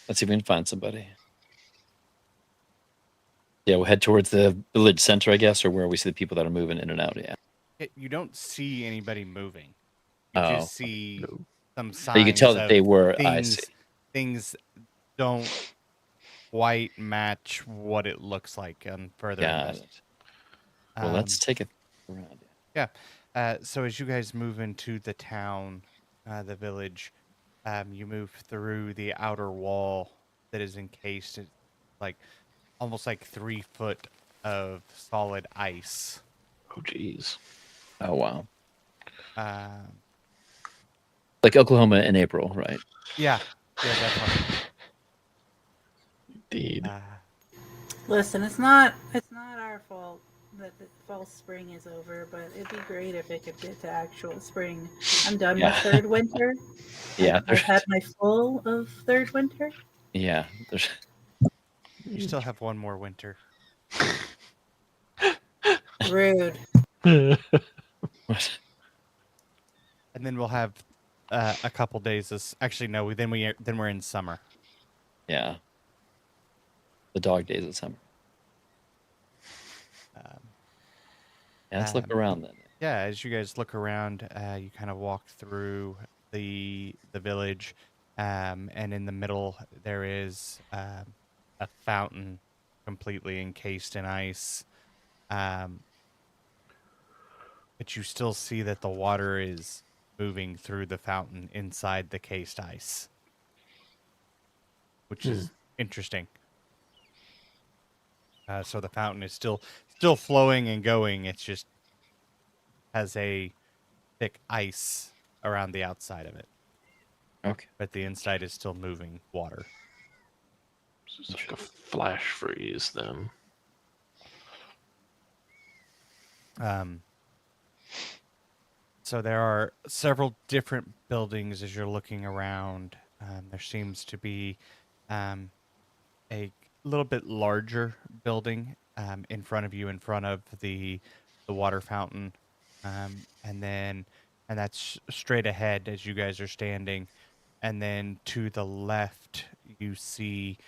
Speaker 6: Let's see if we can find somebody. Yeah, we'll head towards the village center, I guess, or where we see the people that are moving in and out. Yeah.
Speaker 2: You don't see anybody moving. You
Speaker 6: Oh.
Speaker 2: just see some signs.
Speaker 6: But you can tell that they were. I
Speaker 2: things,
Speaker 6: see.
Speaker 2: things don't quite match what it looks like on further.
Speaker 6: Got it. Well, let's take it around.
Speaker 2: Yeah. So as you guys move into the town, the village, you move through the outer wall that is encased in almost like 3 foot of solid ice.
Speaker 1: Oh, geez.
Speaker 6: Oh, wow.
Speaker 2: Um,
Speaker 6: Like Oklahoma in April, right?
Speaker 2: yeah, definitely.
Speaker 1: Indeed.
Speaker 5: Listen, it's not our fault that the false spring is over, but it'd be great if it could get to actual spring. I'm done with third winter.
Speaker 6: Yeah.
Speaker 5: I've had my full of third winter.
Speaker 6: Yeah.
Speaker 2: You still have one more winter.
Speaker 5: Rude.
Speaker 6: What?
Speaker 2: And then we'll have a couple days. Actually, no. Then we're in summer.
Speaker 6: Yeah. The dog days of summer. Yeah, let's look around then.
Speaker 2: Yeah, as you guys look around, you kind of walk through the village, and in the middle there is a fountain completely encased in ice. But you still see that the water is moving through the fountain inside the cased ice, which is interesting. So the fountain is still flowing and going. It's just has a thick ice around the outside of it,
Speaker 6: Okay.
Speaker 2: but the inside is still moving water.
Speaker 1: It's like a flash freeze then.
Speaker 2: So there are several different buildings as you're looking around. There seems to be a little bit larger building in front of you, in front of the water fountain, and that's straight ahead as you guys are standing. And then to the left, you see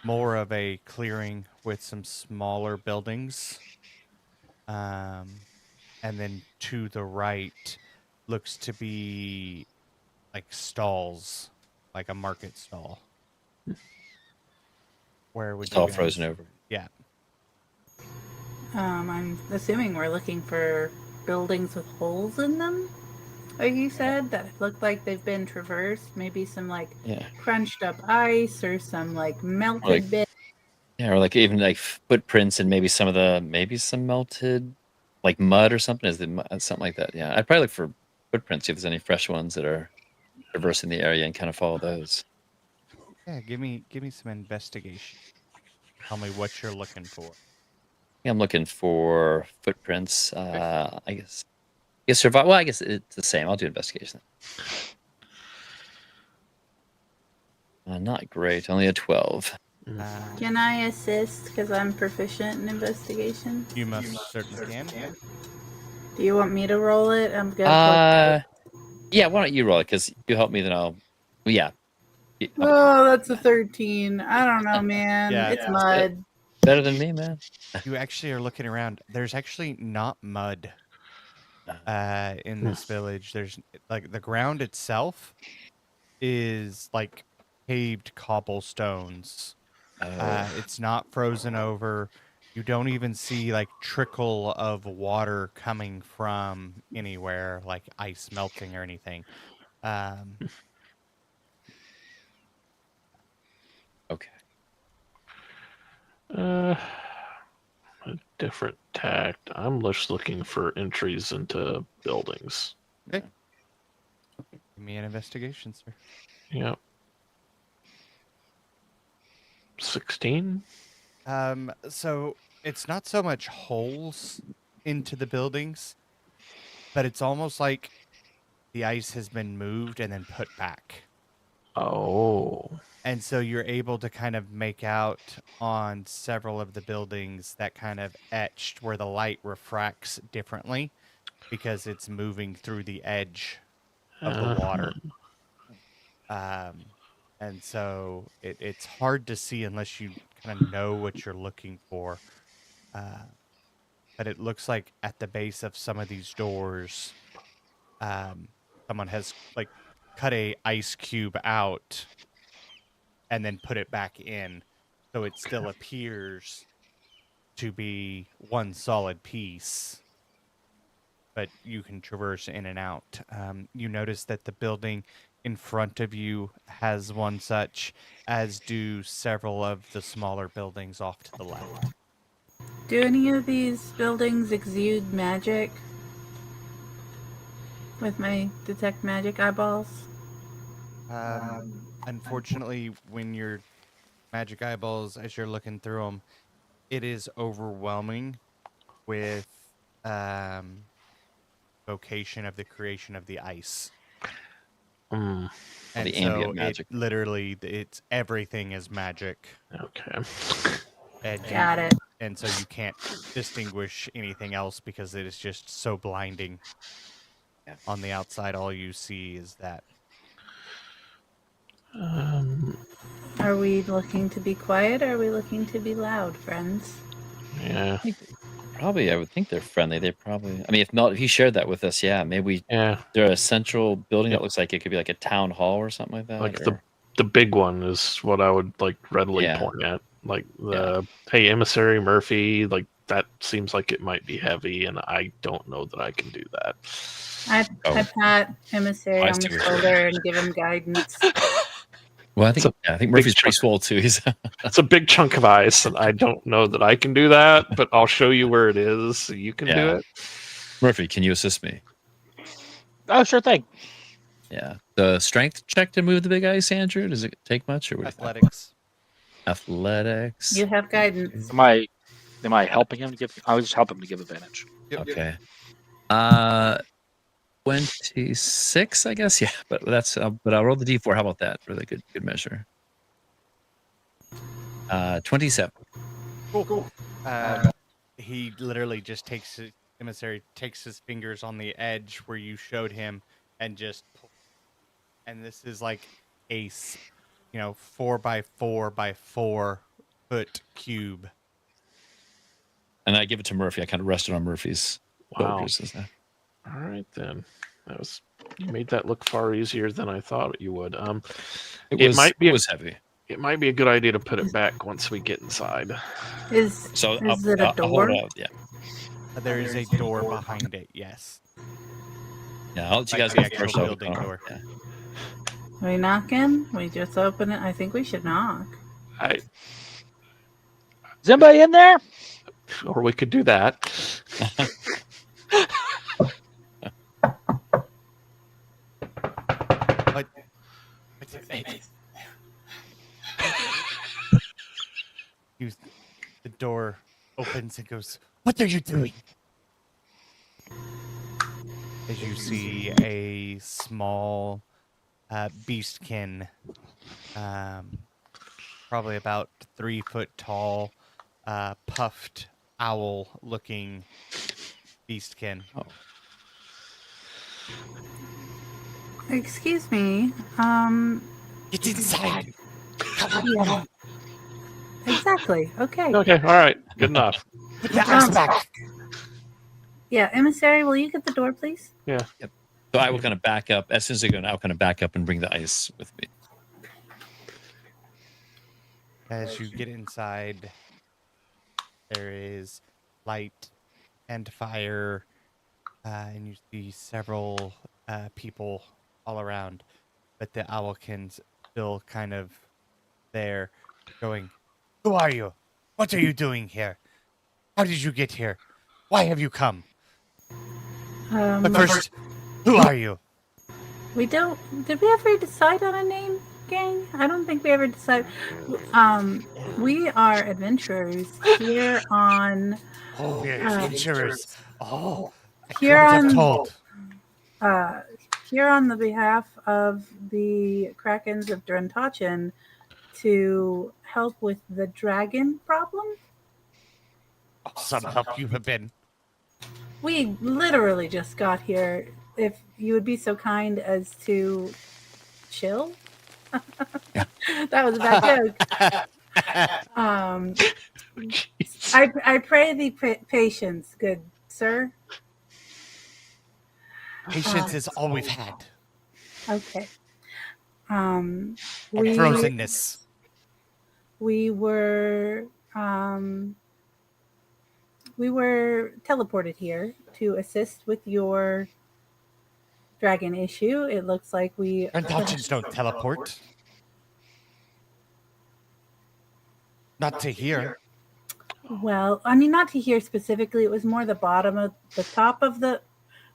Speaker 2: more of a clearing with some smaller buildings. And then to the right looks to be like stalls, like a market stall. Where would
Speaker 6: It's
Speaker 2: you
Speaker 6: all
Speaker 2: guys...
Speaker 6: frozen over.
Speaker 2: Yeah.
Speaker 5: I'm assuming we're looking for buildings with holes in them. Like you said, that look like they've been traversed. Maybe some like crunched up ice or some like melted bits.
Speaker 6: Yeah, or like even like footprints and maybe some melted like mud or something. Is it something like that? Yeah, I'd probably look for footprints, see if there's any fresh ones that are traversing the area and kind of follow those.
Speaker 2: Yeah, give me some investigation. Tell me what you're looking for.
Speaker 6: Yeah, I'm looking for footprints. I guess survival. Well, I guess it's the same. I'll do investigation. Not great. Only a 12.
Speaker 5: Can I assist because I'm proficient in investigation?
Speaker 2: You most certainly can.
Speaker 5: Do you want me to roll it? I'm good.
Speaker 6: Yeah, why don't you roll it? Because you help me, then I'll. Well, yeah.
Speaker 5: Oh, that's a 13. I don't know, man. It's mud.
Speaker 6: Better than me, man.
Speaker 2: You actually are looking around. There's actually not mud in this village. There's like the ground itself is like paved cobblestones. It's not frozen over. You don't even see like trickle of water coming from anywhere, like ice melting or anything.
Speaker 6: Okay.
Speaker 1: A different tact. I'm just looking for entries into buildings.
Speaker 2: Okay. Give me an investigation, sir.
Speaker 1: Yep. 16.
Speaker 2: So it's not so much holes into the buildings, but it's almost like the ice has been moved and then put back.
Speaker 1: Oh.
Speaker 2: And so you're able to kind of make out on several of the buildings that kind of etched where the light refracts differently because it's moving through the edge of the water. And so it's hard to see unless you kind of know what you're looking for. But it looks like at the base of some of these doors, someone has like cut a ice cube out and then put it back in, so it still appears to be one solid piece, but you can traverse in and out. You notice that the building in front of you has one such, as do several of the smaller buildings off to the left.
Speaker 5: Do any of these buildings exude magic? With my detect magic eyeballs?
Speaker 2: Unfortunately, when your magic eyeballs, as you're looking through them, it is overwhelming with vocation of the creation of the ice.
Speaker 6: The
Speaker 2: And
Speaker 6: ambient
Speaker 2: so
Speaker 6: magic.
Speaker 2: it's everything is magic.
Speaker 1: Okay.
Speaker 2: And
Speaker 5: Got it.
Speaker 2: And so you can't distinguish anything else because it is just so blinding. On the outside, all you see is that.
Speaker 5: Are we looking to be quiet or are we looking to be loud, friends?
Speaker 1: Yeah.
Speaker 6: I probably, I would think they're friendly. They probably, I mean, if he shared that with us, yeah, maybe
Speaker 1: Yeah,
Speaker 6: they're a central building
Speaker 1: Yeah.
Speaker 6: that looks like it could be like a town hall or something like that.
Speaker 1: like
Speaker 6: or-
Speaker 1: the big one is what I would like readily
Speaker 6: Yeah.
Speaker 1: point at. Like hey, Emissary Murphy, like that seems like it might be heavy, and I don't know that I can do that.
Speaker 5: I pat Emissary
Speaker 6: I
Speaker 5: on the
Speaker 6: see what
Speaker 5: shoulder and give him guidance.
Speaker 6: Well, I think
Speaker 1: So,
Speaker 6: I think
Speaker 1: big
Speaker 6: Murphy's pretty
Speaker 1: chunk.
Speaker 6: swole too. He's
Speaker 1: It's a big chunk of ice, and I don't know that I can do that, but I'll show you where it is so you can do
Speaker 6: Yeah.
Speaker 1: it.
Speaker 6: Murphy, can you assist me?
Speaker 7: Oh, sure thing.
Speaker 6: Yeah. The strength check to move the big ice, Andrew. Does it take much or what?
Speaker 2: Athletics.
Speaker 6: Athletics.
Speaker 5: You have guidance.
Speaker 3: Am I helping him to give? I was just helping him to give advantage.
Speaker 6: Okay. 26, I guess. Yeah, but that's but I'll roll the d4. How about that? Really good measure. 27.
Speaker 2: Cool. He literally just Emissary takes his fingers on the edge where you showed him and just pull. And this is like a 4 by 4 by 4 foot cube.
Speaker 6: And I give it to Murphy. I kind of rested on Murphy's
Speaker 1: Wow.
Speaker 6: shoulders.
Speaker 1: All right then. You made that look far easier than I thought you would.
Speaker 6: It was heavy.
Speaker 1: It might be a good idea to put it back once we get inside.
Speaker 5: Is it a
Speaker 6: I'll hold
Speaker 5: door?
Speaker 6: it out, yeah.
Speaker 2: There is a door behind it, yes.
Speaker 6: Yeah, I'll let you
Speaker 2: Like
Speaker 6: guys
Speaker 2: the
Speaker 6: go first.
Speaker 2: actual building door.
Speaker 6: Yeah.
Speaker 5: We knock in? We just open it? I think we should knock.
Speaker 7: Is anybody in there?
Speaker 1: Or we could do that.
Speaker 2: What? The door opens and goes, "What are you doing?" As you see a small beastkin, probably about 3 foot tall, puffed owl-looking beastkin.
Speaker 6: Oh.
Speaker 5: Excuse me.
Speaker 2: Get inside.
Speaker 5: Yeah. Exactly. Okay.
Speaker 1: Okay, all right. Good enough.
Speaker 2: Put the ice back.
Speaker 5: Yeah, Emissary, will you get the door, please?
Speaker 1: Yeah.
Speaker 6: So I will kind of back up. As soon as I go, I'll kind of back up and bring the ice with me.
Speaker 2: As you get inside, there is light and fire, and you see several people all around, but the owlkin's still kind of there, going, "Who are you? What are you doing here? How did you get here? Why have you come? But first, who are you?"
Speaker 5: Did we ever decide on a name, gang? I don't think we ever decided. We are adventurers here on.
Speaker 2: Oh, we're adventurers. Oh, I
Speaker 5: Here
Speaker 2: couldn't have
Speaker 5: on-
Speaker 2: told.
Speaker 5: Here on the behalf of the Krakens of Drentachin to help with the dragon problem.
Speaker 2: Some help you have been.
Speaker 5: We literally just got here. If you would be so kind as to chill. That was a bad joke. I pray thee patience, good sir.
Speaker 2: Patience is all we've had.
Speaker 5: Okay.
Speaker 2: And frozenness.
Speaker 5: We were teleported here to assist with your dragon issue. It looks like we.
Speaker 2: Drentachins don't teleport. Not to here.
Speaker 5: Well, I mean, not to here specifically. It was more the bottom of the top of the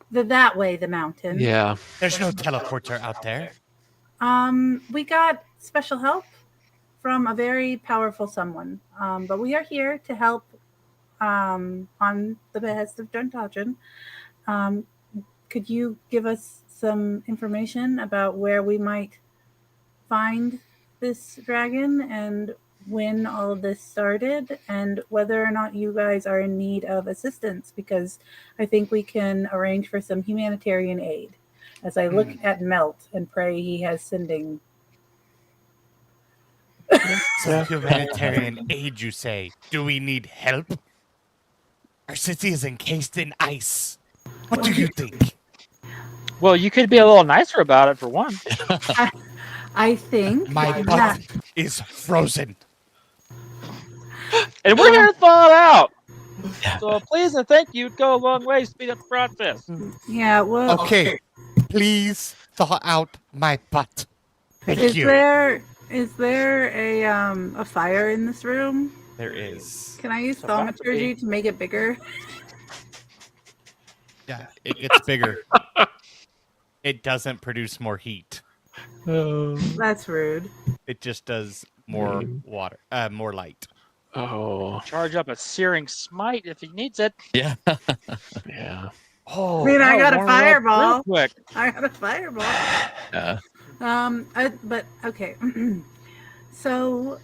Speaker 5: that way, the mountain.
Speaker 1: Yeah.
Speaker 2: There's no teleporter out there.
Speaker 5: We got special help from a very powerful someone. But we are here to help on the behest of Drentachin. Could you give us some information about where we might find this dragon and when all of this started and whether or not you guys are in need of assistance? Because I think we can arrange for some humanitarian aid. As I look at Melt and pray he has sending.
Speaker 2: Some humanitarian aid, you say? Do we need help? Our city is encased in ice. What do you think?
Speaker 7: Well, you could be a little nicer about it for one.
Speaker 5: I think
Speaker 2: My
Speaker 5: that
Speaker 2: butt is frozen.
Speaker 7: And we're here to thaw it out. So please and thank you. Go a long way. Speed up the process.
Speaker 5: yeah. Well,
Speaker 2: Okay, please thaw out my butt. Thank
Speaker 5: is
Speaker 2: you.
Speaker 5: there a fire in this room?
Speaker 2: There is.
Speaker 5: Can I use
Speaker 7: It's about to
Speaker 5: thaumaturgy
Speaker 7: be.
Speaker 5: to make it bigger?
Speaker 2: Yeah, it gets bigger. It doesn't produce more heat.
Speaker 5: That's rude.
Speaker 2: It just does more
Speaker 1: Mm.
Speaker 2: water, more light.
Speaker 1: Oh,
Speaker 7: Charge up a searing smite if he needs it.
Speaker 6: Yeah.
Speaker 1: yeah.
Speaker 7: Oh,
Speaker 5: I mean, I got a
Speaker 7: that'll warm it up real
Speaker 5: fireball.
Speaker 7: quick.
Speaker 5: I got a fireball. But okay. So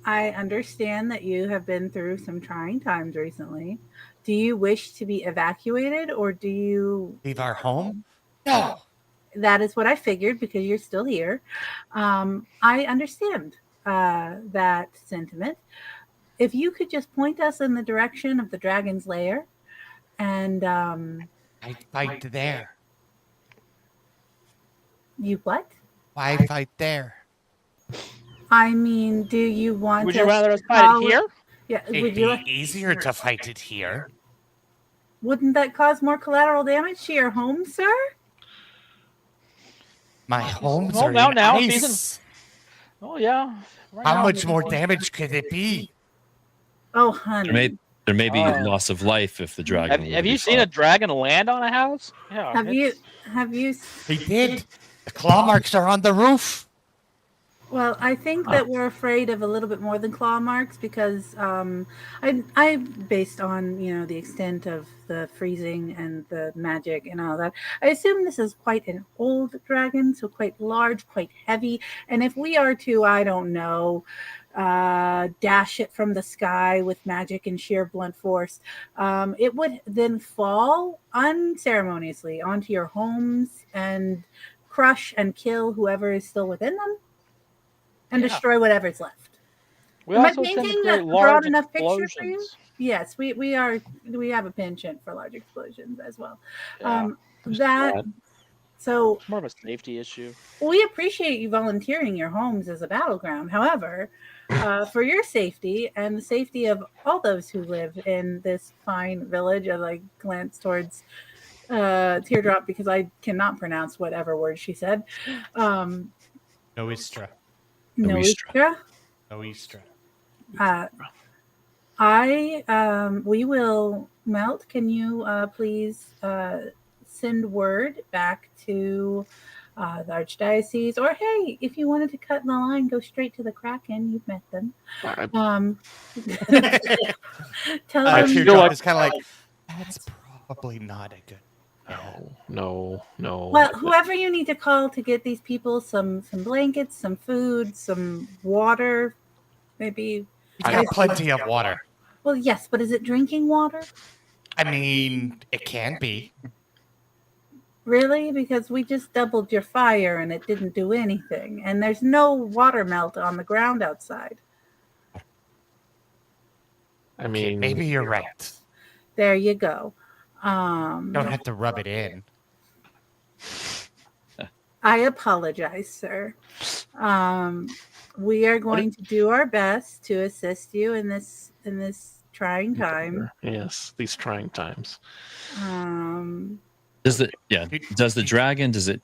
Speaker 5: I understand that you have been through some trying times recently. Do you wish to be evacuated, or do you
Speaker 2: Leave our home? No.
Speaker 5: That is what I figured because you're still here. I understand that sentiment. If you could just point us in the direction of the dragon's lair, and
Speaker 2: I fight there.
Speaker 5: you what?
Speaker 2: Why fight there?
Speaker 5: I mean, do you want?
Speaker 7: Would you rather us fight it
Speaker 5: follow-
Speaker 7: here?
Speaker 5: Yeah.
Speaker 2: It'd
Speaker 5: Would
Speaker 2: be
Speaker 5: you?
Speaker 2: easier to fight it here.
Speaker 5: Wouldn't that cause more collateral damage to your home, sir?
Speaker 2: My homes
Speaker 7: home
Speaker 2: are
Speaker 7: out
Speaker 2: in
Speaker 7: now,
Speaker 2: ice.
Speaker 7: season- Oh yeah. Right
Speaker 2: How
Speaker 7: now,
Speaker 2: much more damage could it be?
Speaker 5: Oh, honey.
Speaker 6: There may be
Speaker 7: Oh.
Speaker 6: loss of life if the dragon.
Speaker 7: Have
Speaker 6: were to be
Speaker 7: you seen a
Speaker 6: fought.
Speaker 7: dragon land on a house? Yeah.
Speaker 5: Have you?
Speaker 2: He did. The claw marks are on the roof.
Speaker 5: Well, I think that we're afraid of a little bit more than claw marks because I based on the extent of the freezing and the magic and all that. I assume this is quite an old dragon, so quite large, quite heavy. And if we are to, I don't know, dash it from the sky with magic and sheer blunt force, it would then fall unceremoniously onto your homes and crush and kill whoever is still within them. And
Speaker 7: Yeah.
Speaker 5: destroy whatever's left.
Speaker 7: We
Speaker 5: Am I
Speaker 7: also tend to
Speaker 5: painting
Speaker 7: create
Speaker 5: a
Speaker 7: large
Speaker 5: broad enough picture for you?
Speaker 7: explosions.
Speaker 5: Yes, we have a penchant for large explosions as well.
Speaker 7: Yeah.
Speaker 5: So
Speaker 7: It's more of a safety issue.
Speaker 5: we appreciate you volunteering your homes as a battleground. However, for your safety and the safety of all those who live in this fine village, as I glance towards Teardrop because I cannot pronounce whatever word she said.
Speaker 2: Noistra.
Speaker 5: Noistra.
Speaker 2: Noistra.
Speaker 5: We will, Melt, can you please send word back to the Archdiocese, or hey, if you wanted to cut in the line, go straight to the Kraken, you've met them. Tell them.
Speaker 2: Teardrop is kind of like, that's probably not a good.
Speaker 1: No.
Speaker 5: Well, whoever you need to call to get these people some blankets, some food, some water, maybe.
Speaker 2: He's got plenty of water.
Speaker 5: Well, yes, but is it drinking water?
Speaker 2: I mean, it can be.
Speaker 5: Really? Because we just doubled your fire and it didn't do anything. And there's no water melt on the ground outside.
Speaker 1: I mean,
Speaker 2: Maybe you're right.
Speaker 5: There you go.
Speaker 2: Don't have to rub it in.
Speaker 5: I apologize, sir. We are going to do our best to assist you in this trying time.
Speaker 1: Yes, these trying times.
Speaker 6: Does the dragon? Do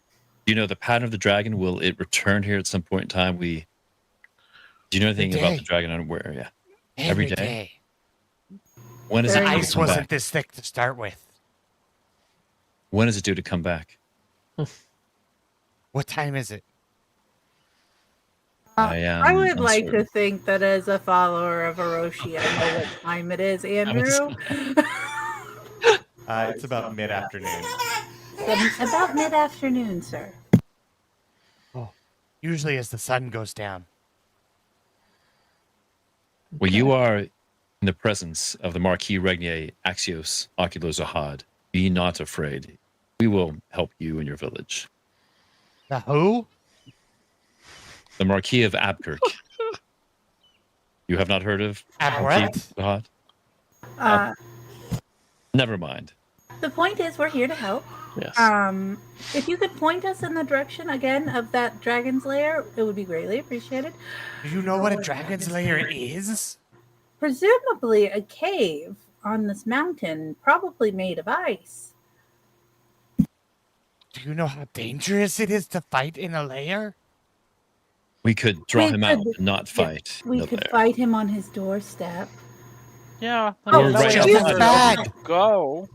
Speaker 6: you know the pattern of the dragon? Will it return here at some point in time? Do you know anything about the dragon and where? Yeah, every day. When is
Speaker 2: The
Speaker 6: it?
Speaker 2: ice wasn't this thick to start with.
Speaker 6: When is it due to come back?
Speaker 2: What time is it?
Speaker 5: I would like to think that as a follower of Orochi, I know what time it is, Andrew.
Speaker 2: It's about mid-afternoon.
Speaker 5: About mid-afternoon, sir.
Speaker 2: Usually as the sun goes down.
Speaker 6: Well, you are in the presence of the Marquis Regnier Axios Oculos Ahad. Be not afraid. We will help you in your village.
Speaker 2: The who?
Speaker 6: The Marquis of Abkirk. You have not heard of Marquis Ahad? Never mind.
Speaker 5: The point is, we're here to help.
Speaker 1: Yes.
Speaker 5: If you could point us in the direction again of that dragon's lair, it would be greatly appreciated.
Speaker 2: Do you know what a dragon's lair is?
Speaker 5: Presumably a cave on this mountain, probably made of ice.
Speaker 2: Do you know how dangerous it is to fight in a lair?
Speaker 6: We could draw
Speaker 5: We
Speaker 6: him out
Speaker 5: could-
Speaker 6: and not fight.
Speaker 5: We
Speaker 6: in the
Speaker 5: could
Speaker 6: lair.
Speaker 5: fight him on his doorstep.
Speaker 7: Yeah. I
Speaker 5: Oh,
Speaker 7: mean, that
Speaker 6: right
Speaker 7: way
Speaker 6: outside
Speaker 7: it's
Speaker 6: your
Speaker 2: bad.
Speaker 7: just go.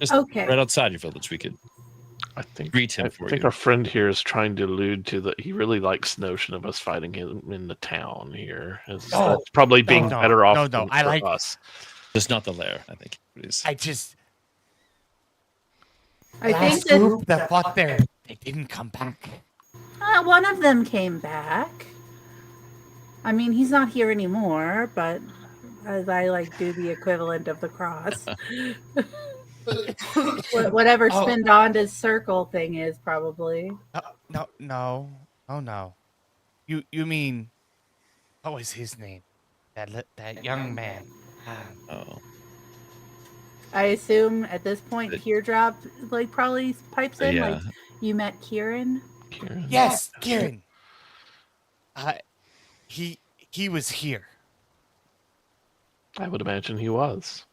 Speaker 6: Just
Speaker 5: Okay.
Speaker 6: right outside your village, we could
Speaker 1: I think
Speaker 6: greet him
Speaker 1: I
Speaker 6: for
Speaker 1: think
Speaker 6: you.
Speaker 1: our friend here is trying to allude to that he really likes the notion of us fighting him in the town here.
Speaker 2: No,
Speaker 1: That's probably being
Speaker 2: no,
Speaker 1: better off
Speaker 2: no,
Speaker 1: than
Speaker 2: I
Speaker 1: for
Speaker 2: like-
Speaker 1: us.
Speaker 6: Just not the lair, I think. Please.
Speaker 2: I just
Speaker 5: I think
Speaker 2: last
Speaker 5: that
Speaker 2: group that fought there, they didn't come back.
Speaker 5: one of them came back. I mean, he's not here anymore, but as I like do the equivalent of the cross. Whatever
Speaker 2: Oh.
Speaker 5: Spindonda's circle thing is, probably.
Speaker 2: No. You mean what was his name? That young man.
Speaker 6: Oh.
Speaker 5: I assume at this point,
Speaker 6: But-
Speaker 5: Teardrop like probably pipes in.
Speaker 6: Yeah.
Speaker 5: Like you met Kieran.
Speaker 1: Kieran.
Speaker 2: Yes, Kieran. He was here.
Speaker 1: I would imagine he was.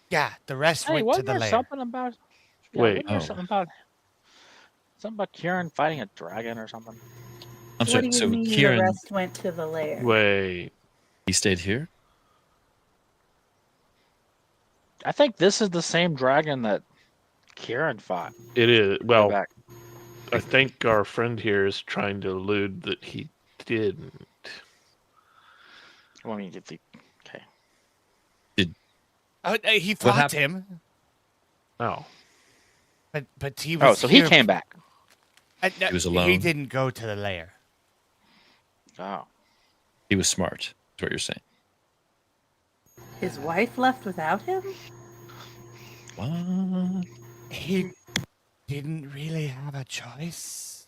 Speaker 2: Yeah, the rest
Speaker 7: Hey,
Speaker 2: went to
Speaker 7: wasn't
Speaker 2: the
Speaker 7: there
Speaker 2: lair.
Speaker 7: something about?
Speaker 1: Wait.
Speaker 7: wasn't there
Speaker 6: Oh.
Speaker 7: something about Kieran fighting a dragon or something?
Speaker 6: I'm
Speaker 5: What do
Speaker 6: sorry.
Speaker 5: you
Speaker 6: So
Speaker 5: mean
Speaker 6: Kieran,
Speaker 5: the rest went to the lair?
Speaker 1: Wait.
Speaker 6: he stayed here?
Speaker 7: I think this is the same dragon that Kieran fought.
Speaker 1: It is.
Speaker 7: way
Speaker 1: Well,
Speaker 7: back.
Speaker 1: I think our friend here is trying to allude that he didn't.
Speaker 7: Well, I mean, if he, okay.
Speaker 2: He fought
Speaker 6: happened?
Speaker 2: him,
Speaker 1: Oh.
Speaker 2: but he was.
Speaker 7: Oh, so he
Speaker 2: here-
Speaker 7: came back.
Speaker 2: no,
Speaker 6: He was
Speaker 2: He
Speaker 6: alone.
Speaker 2: didn't go to the lair.
Speaker 7: Oh.
Speaker 6: He was smart, is what you're saying.
Speaker 5: His wife left without him?
Speaker 6: What?
Speaker 2: He didn't really have a choice.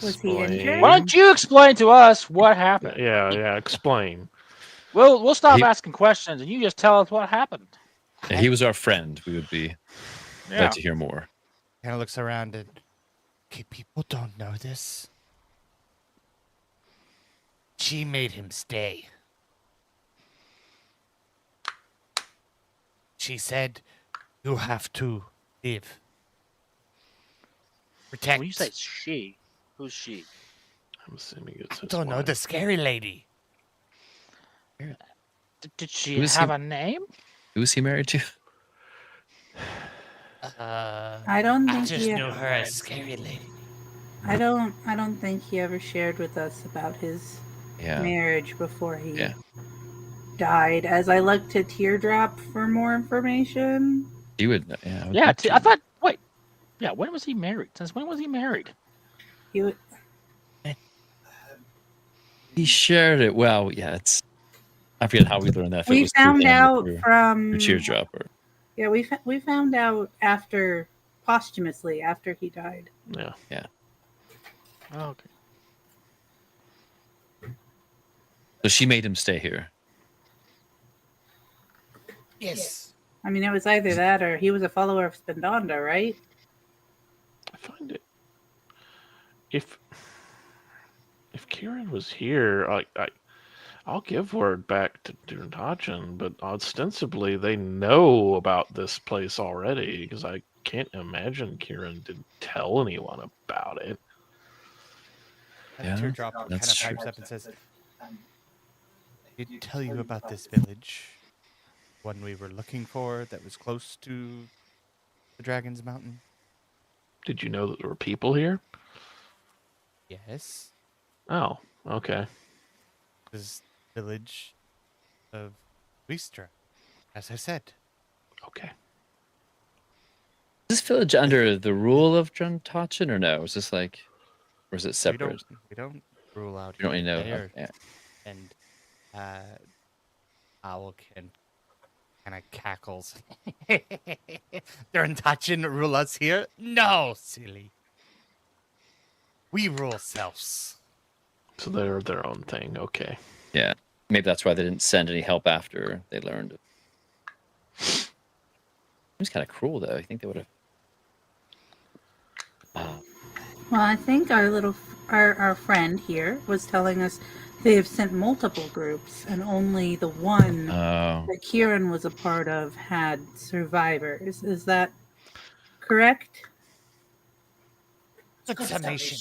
Speaker 5: Was he injured?
Speaker 1: Explain.
Speaker 7: Why don't you explain to us what happened?
Speaker 1: Yeah, explain.
Speaker 7: We'll stop
Speaker 6: He-
Speaker 7: asking questions and you just tell us what happened.
Speaker 6: Yeah, he was our friend. We would be
Speaker 7: Yeah.
Speaker 6: glad to hear more.
Speaker 2: Kind of looks around and. Okay, people don't know this. She made him stay. She said, "You have to live. Protect."
Speaker 7: When you say she, who's she?
Speaker 1: I'm assuming it's
Speaker 2: I
Speaker 1: his
Speaker 2: don't know,
Speaker 1: wife.
Speaker 2: the scary lady.
Speaker 7: Did she
Speaker 6: Who is
Speaker 7: have
Speaker 6: he?
Speaker 7: a name?
Speaker 6: Who was he married to?
Speaker 5: I don't
Speaker 2: I
Speaker 5: think
Speaker 2: just
Speaker 5: he.
Speaker 2: knew her as scary lady.
Speaker 5: I don't think he ever shared with us about his
Speaker 6: Yeah.
Speaker 5: marriage before he
Speaker 6: Yeah.
Speaker 5: died. As I looked to Teardrop for more information.
Speaker 6: He would. Yeah. would
Speaker 7: Yeah,
Speaker 6: think
Speaker 7: I
Speaker 6: he-
Speaker 7: thought. Wait, yeah. When was he married? Since when was he married?
Speaker 5: He would,
Speaker 6: He shared it. Well, yeah. It's. I forget how we learned that. If it
Speaker 5: we
Speaker 6: was through
Speaker 5: found
Speaker 6: him
Speaker 5: out
Speaker 6: or
Speaker 5: from
Speaker 6: through Teardrop or.
Speaker 5: yeah we found out after posthumously after he died.
Speaker 1: Yeah.
Speaker 7: Oh, okay.
Speaker 6: So she made him stay here.
Speaker 2: Yes.
Speaker 5: I mean, it was either that or he was a follower of Spindonda, right?
Speaker 1: I find it. If Kieran was here, I'll give word back to Durntachen, but ostensibly they know about this place already because I can't imagine Kieran didn't tell anyone about it.
Speaker 6: Yeah,
Speaker 2: Teardrop kind of
Speaker 6: that's
Speaker 2: pipes
Speaker 6: true.
Speaker 2: up and says, "Did he tell you about this village? One we were looking for that was close to the Dragon's Mountain?"
Speaker 1: Did you know that there were people here?
Speaker 2: Yes.
Speaker 1: Oh, okay.
Speaker 2: This village of Wistra, as I said.
Speaker 1: Okay.
Speaker 6: Is this village under the rule of Durntachen or no? Is this like, or is it separate?
Speaker 2: We don't rule out.
Speaker 6: You don't really know.
Speaker 2: there.
Speaker 6: Yeah.
Speaker 2: And Owlkin kind of cackles. Durntachen rule us here? No, silly. We rule selves.
Speaker 1: So they're their own thing. Okay.
Speaker 6: Yeah. Maybe that's why they didn't send any help after they learned. Seems kind of cruel, though. I think they would have.
Speaker 5: Well, I think our friend here was telling us they have sent multiple groups, and only the one that Kieran was a part of had survivors. Is that correct?
Speaker 2: Good summation.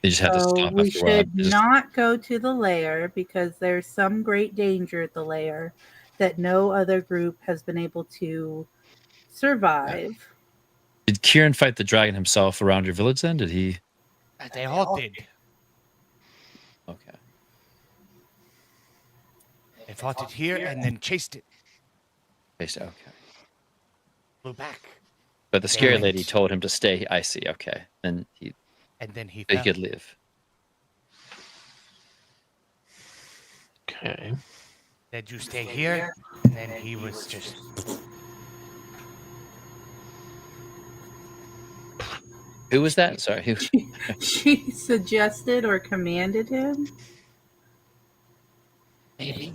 Speaker 6: They just had to
Speaker 5: So
Speaker 6: stop
Speaker 5: we
Speaker 6: after a while.
Speaker 5: should not go to the lair because there's some great danger at the lair that no other group has been able to survive.
Speaker 6: Did Kieran fight the dragon himself around your village then? Did he?
Speaker 2: They all did.
Speaker 6: Okay.
Speaker 2: They fought it here and then chased it.
Speaker 6: Okay.
Speaker 2: Flew back.
Speaker 6: But the scary lady told him to stay. I see. Okay. Then he
Speaker 2: fell.
Speaker 6: could live.
Speaker 1: Okay.
Speaker 2: Said you stay here, and then he was just.
Speaker 6: Who was that? Sorry. Who?
Speaker 5: She suggested or commanded him.
Speaker 2: Maybe.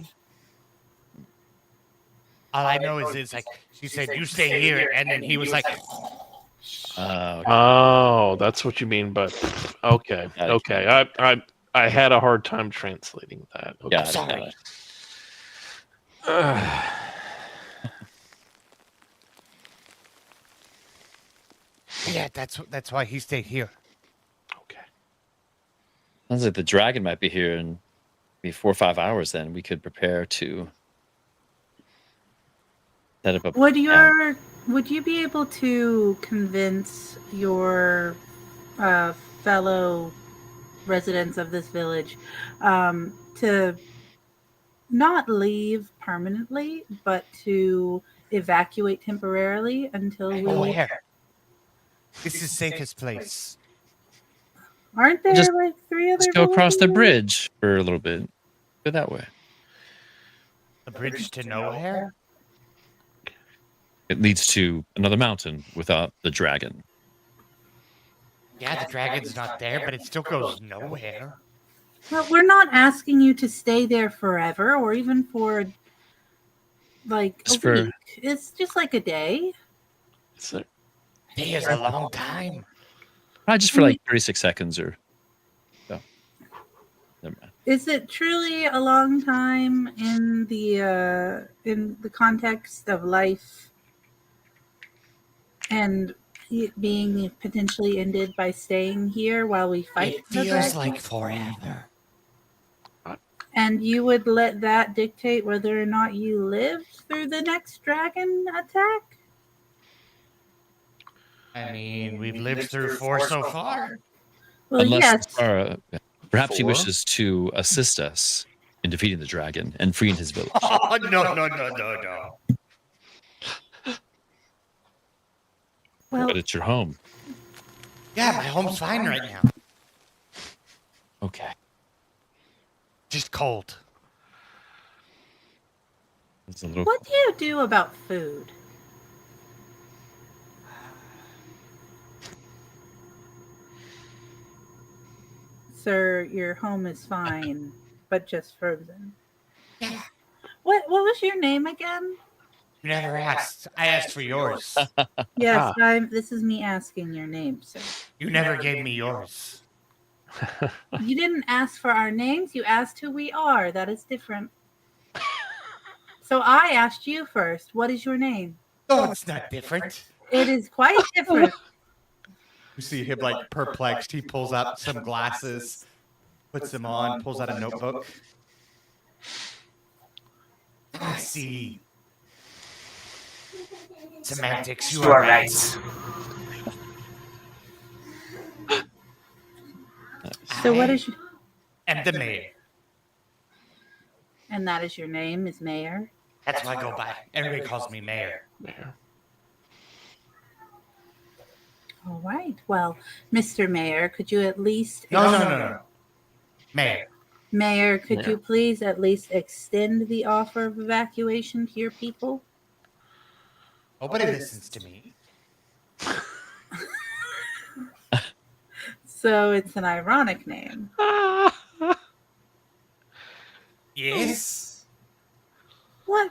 Speaker 2: All I know is it's like she said, "You stay here," and then he was like,
Speaker 6: Okay.
Speaker 1: Oh, that's what you mean. But okay. I had a hard time translating that. Okay.
Speaker 6: Got it.
Speaker 2: "Sorry." Yeah, that's why he stayed here.
Speaker 1: Okay.
Speaker 6: Sounds like the dragon might be here in maybe 4 or 5 hours. Then we could prepare to set up a.
Speaker 5: Would you be able to convince your fellow residents of this village to not leave permanently, but to evacuate temporarily until we?
Speaker 2: Where? This is safest place.
Speaker 5: Aren't there like 3 other?
Speaker 6: Let's go across the
Speaker 5: villages?
Speaker 6: bridge for a little bit. Go that way.
Speaker 2: The bridge to nowhere?
Speaker 6: It leads to another mountain without the dragon.
Speaker 2: Yeah, the dragon's not there, but it still goes nowhere.
Speaker 5: Well, we're not asking you to stay there forever, or even for like
Speaker 6: Just
Speaker 5: a week. It's just like a day.
Speaker 1: So,
Speaker 2: Day is a long time.
Speaker 6: Probably just for like 36 seconds or so. Never mind.
Speaker 5: Is it truly a long time in the context of life and it being potentially ended by staying here while we fight?
Speaker 2: It feels like forever.
Speaker 5: And you would let that dictate whether or not you lived through the next dragon attack?
Speaker 2: I mean, we've lived through 4 so far.
Speaker 5: Well,
Speaker 6: Unless
Speaker 5: yes.
Speaker 6: perhaps he
Speaker 1: 4?
Speaker 6: wishes to assist us in defeating the dragon and freeing his village.
Speaker 2: Oh, no.
Speaker 5: Well,
Speaker 6: But it's your home.
Speaker 2: Yeah, my home's fine right now.
Speaker 6: Okay.
Speaker 2: Just cold.
Speaker 6: It's a little.
Speaker 5: what do you do about food? Sir, your home is fine, but just frozen.
Speaker 2: Yeah.
Speaker 5: What was your name again?
Speaker 2: You never asked. I asked for yours.
Speaker 5: Yes, this is me asking your name, sir.
Speaker 2: You never gave me yours.
Speaker 5: You didn't ask for our names, you asked who we are. That is different. So I asked you first, what is your name?
Speaker 2: Oh, it's not different.
Speaker 5: It is quite different.
Speaker 2: You see him like perplexed. He pulls out some glasses, puts them on, pulls out a notebook. I see. Semantics, you are right.
Speaker 5: So what is your...
Speaker 2: And the mayor.
Speaker 5: And that is your name, is Mayor?
Speaker 2: That's what I go by. Everybody calls me mayor.
Speaker 1: There.
Speaker 5: All right. Well, Mr. Mayor, could you at least...
Speaker 2: No. Mayor.
Speaker 5: Mayor, could you please at least extend the offer of evacuation to your people?
Speaker 2: Nobody listens to me.
Speaker 5: So it's an ironic name.
Speaker 2: Yes.
Speaker 5: What?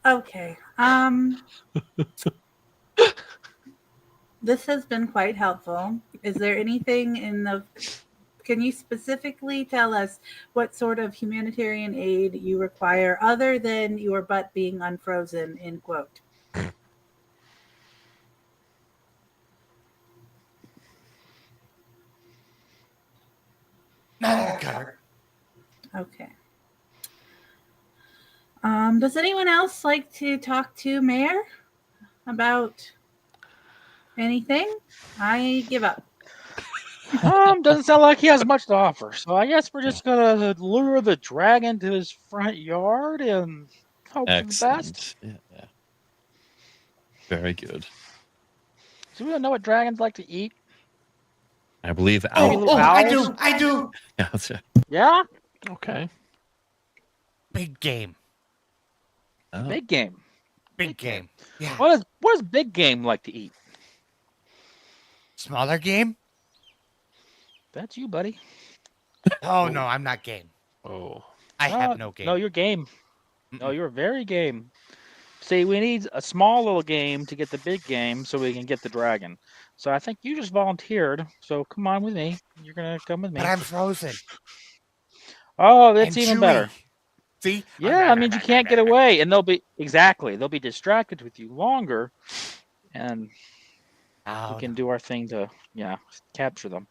Speaker 5: Okay. this has been quite helpful. Is there anything can you specifically tell us what sort of humanitarian aid you require other than your butt being unfrozen, end quote?
Speaker 2: Covered.
Speaker 5: Okay. Does anyone else like to talk to Mayor about anything? I give up.
Speaker 8: Doesn't sound like he has much to offer. So I guess we're just gonna lure the dragon to his front yard and hope for the best.
Speaker 6: Excellent. Yeah. Very good.
Speaker 8: So we don't know what dragons like to eat.
Speaker 6: I believe
Speaker 2: I do.
Speaker 6: Yeah, that's it.
Speaker 8: Yeah,
Speaker 1: Okay.
Speaker 2: Big game.
Speaker 6: Oh.
Speaker 8: big game.
Speaker 2: Big game. Yeah.
Speaker 8: What does big game like to eat?
Speaker 2: Smaller game?
Speaker 8: That's you, buddy.
Speaker 2: Oh, no, I'm not game.
Speaker 1: Oh.
Speaker 2: I have no game.
Speaker 8: No, you're game. No, you're very game. See, we need a small little game to get the big game so we can get the dragon. So I think you just volunteered. So come on with me. You're going to come with me.
Speaker 2: But I'm frozen.
Speaker 8: Oh, that's
Speaker 2: And
Speaker 8: even
Speaker 2: chewy.
Speaker 8: better.
Speaker 2: See?
Speaker 8: Yeah, I mean, you can't get away. And they'll be distracted with you longer. And we can do our thing to, capture them.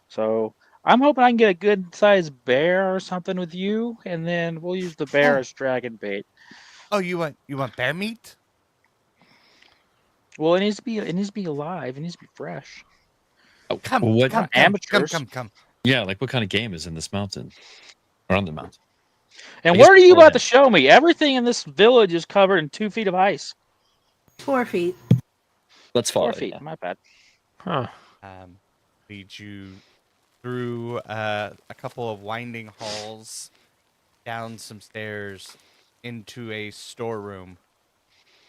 Speaker 8: So I'm hoping I can get a good sized bear or something with you. And then we'll use the bear as dragon bait.
Speaker 2: Oh, you want bear meat?
Speaker 8: Well, it needs to be alive. It needs to be fresh.
Speaker 6: Oh,
Speaker 2: Come,
Speaker 6: well, what?
Speaker 2: come,
Speaker 8: amateurs.
Speaker 2: come.
Speaker 6: Yeah, like what kind of game is in this mountain or on the mountain?
Speaker 8: And
Speaker 6: I guess
Speaker 8: what are you
Speaker 6: before
Speaker 8: about to show me? Everything in this village is covered in 2 feet of ice.
Speaker 5: 4 feet.
Speaker 6: Let's follow.
Speaker 8: 4 feet.
Speaker 6: Yeah.
Speaker 8: My bad.
Speaker 1: Huh.
Speaker 2: Lead you through a couple of winding halls, down some stairs, into a storeroom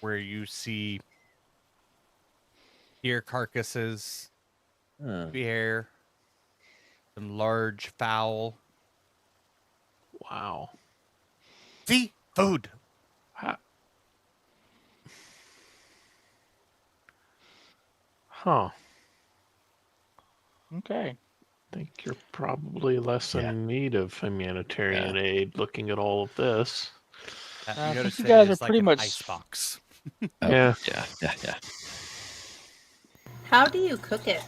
Speaker 2: where you see deer carcasses,
Speaker 6: Huh.
Speaker 2: bear, some large fowl.
Speaker 1: Wow.
Speaker 2: See? Food.
Speaker 1: Huh.
Speaker 8: Okay.
Speaker 1: I think you're probably less
Speaker 6: Yeah.
Speaker 1: in need of humanitarian aid looking at all of this.
Speaker 8: I
Speaker 2: You
Speaker 8: think
Speaker 2: notice
Speaker 8: you
Speaker 2: that
Speaker 8: guys
Speaker 2: it is
Speaker 8: are pretty
Speaker 2: like an
Speaker 8: much-
Speaker 2: icebox.
Speaker 6: Oh,
Speaker 1: Yeah.
Speaker 6: Yeah.
Speaker 5: How do you cook it?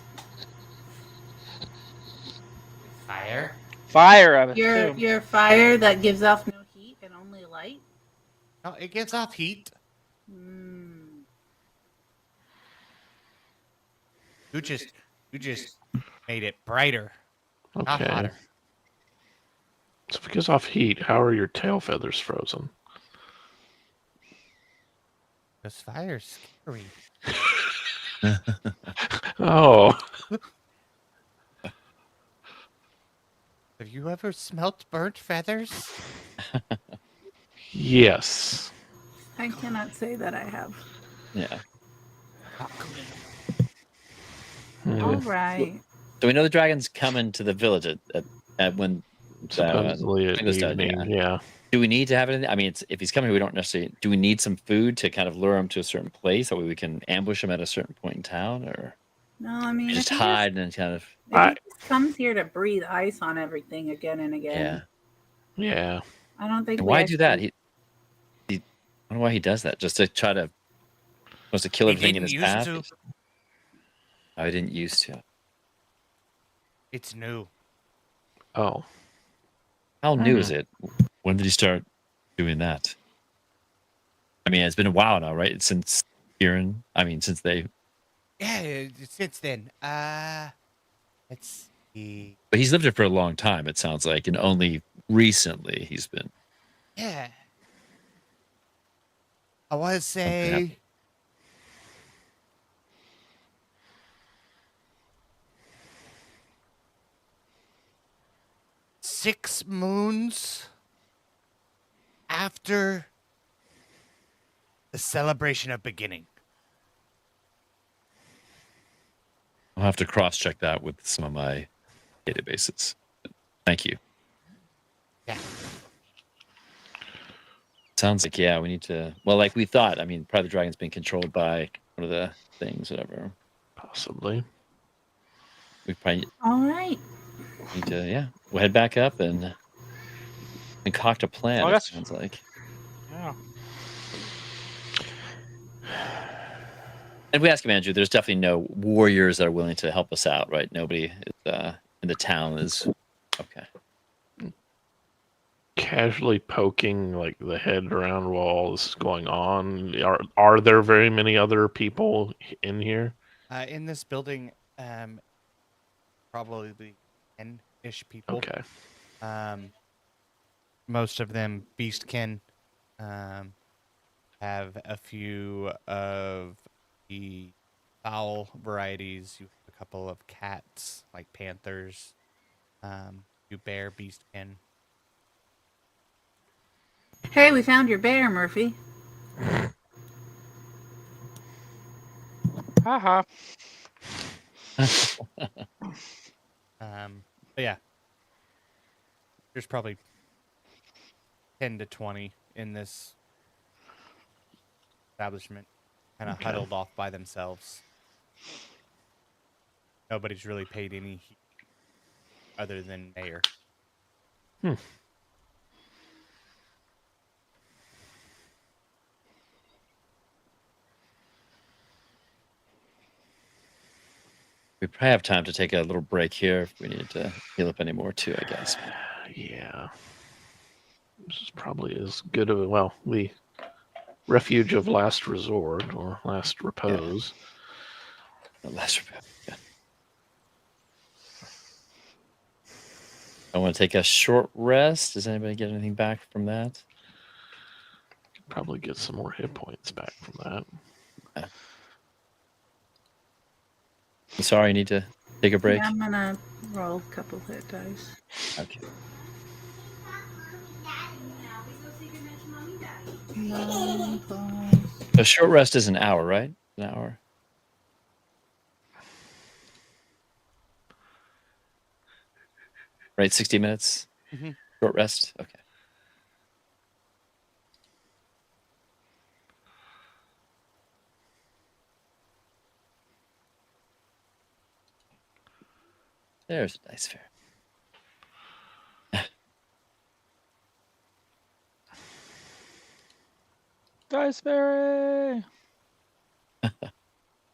Speaker 2: Fire.
Speaker 8: Fire, I would assume.
Speaker 5: Your fire that gives off no heat and only light?
Speaker 2: No, it gets off heat.
Speaker 5: Mm.
Speaker 2: You just made it brighter, not
Speaker 1: Okay.
Speaker 2: hotter.
Speaker 1: So if it gives off heat, how are your tail feathers frozen?
Speaker 2: This fire's scary.
Speaker 1: Oh.
Speaker 2: Have you ever smelt burnt feathers?
Speaker 1: Yes.
Speaker 5: I cannot say that I have.
Speaker 6: Yeah.
Speaker 1: Hmm.
Speaker 5: All right.
Speaker 6: So we know the dragon's coming to the village at when.
Speaker 1: Supposedly at
Speaker 6: thing was done,
Speaker 1: evening, yeah.
Speaker 6: Do we need to have it? I mean, if he's coming, we don't necessarily. Do we need some food to kind of lure him to a certain place, that way we can ambush him at a certain point in town, or
Speaker 5: No, I mean,
Speaker 6: just
Speaker 5: if he
Speaker 6: hide and kind of?
Speaker 5: if he just comes here to breathe ice on everything again and again.
Speaker 6: Yeah.
Speaker 1: Yeah.
Speaker 5: I don't think.
Speaker 6: And
Speaker 5: we
Speaker 6: why do that?
Speaker 5: actually-
Speaker 6: I don't know why he does that. Just to try to, wants to kill
Speaker 2: He
Speaker 6: everything in his
Speaker 2: didn't used
Speaker 6: path.
Speaker 2: to.
Speaker 6: I didn't used to.
Speaker 2: It's new.
Speaker 1: Oh.
Speaker 6: How new
Speaker 5: Hmm.
Speaker 6: is it? When did he start doing that? I mean, it's been a while now, right? Since Kieran. I mean, since they.
Speaker 2: Yeah, since then. Let's see.
Speaker 6: But he's lived here for a long time. It sounds like, and only recently he's been.
Speaker 2: Yeah. I want to
Speaker 6: Something happened.
Speaker 2: say. Six moons after the celebration of beginning.
Speaker 6: I'll have to cross-check that with some of my databases. Thank you.
Speaker 2: Yeah.
Speaker 6: Sounds like, yeah, we need to. Well, like we thought. I mean, probably the dragon's been controlled by one of the things, whatever.
Speaker 1: Possibly.
Speaker 6: We probably
Speaker 5: All right.
Speaker 6: need to, we'll head back up and concoct a plan.
Speaker 7: Well,
Speaker 6: It
Speaker 7: that's-
Speaker 6: sounds like.
Speaker 7: Yeah.
Speaker 6: And we ask him, Andrew, there's definitely no warriors that are willing to help us out, right? Nobody in the town is okay.
Speaker 1: Casually poking like the head around while this is going on. Are there very many other people in here?
Speaker 2: In this building, probably 10-ish people.
Speaker 1: Okay.
Speaker 2: Most of them beastkin. Have a few of the fowl varieties. You have a couple of cats, like panthers. You bear beastkin.
Speaker 5: Hey, we found your bear, Murphy.
Speaker 7: Haha.
Speaker 2: But yeah, there's probably 10 to 20 in this establishment, kind of
Speaker 1: Okay.
Speaker 2: huddled off by themselves. Nobody's really paid any heed other than Mayor.
Speaker 6: We probably have time to take a little break here if we need to heal up any more too, I guess.
Speaker 1: Yeah. This is probably as good of the refuge of last resort or last repose.
Speaker 6: The last report. Yeah. I want to take a short rest. Does anybody get anything back from that?
Speaker 1: Probably get some more hit points back from that.
Speaker 6: I'm sorry, you need to take a break.
Speaker 5: Yeah, I'm gonna roll a couple hit dice.
Speaker 6: Okay.
Speaker 5: Nine, plus-
Speaker 6: A short rest is an hour, right? An hour. Right, 60 minutes.
Speaker 2: Mhm.
Speaker 6: Short rest. Okay. There's a dice fair.
Speaker 7: Dice Fairy.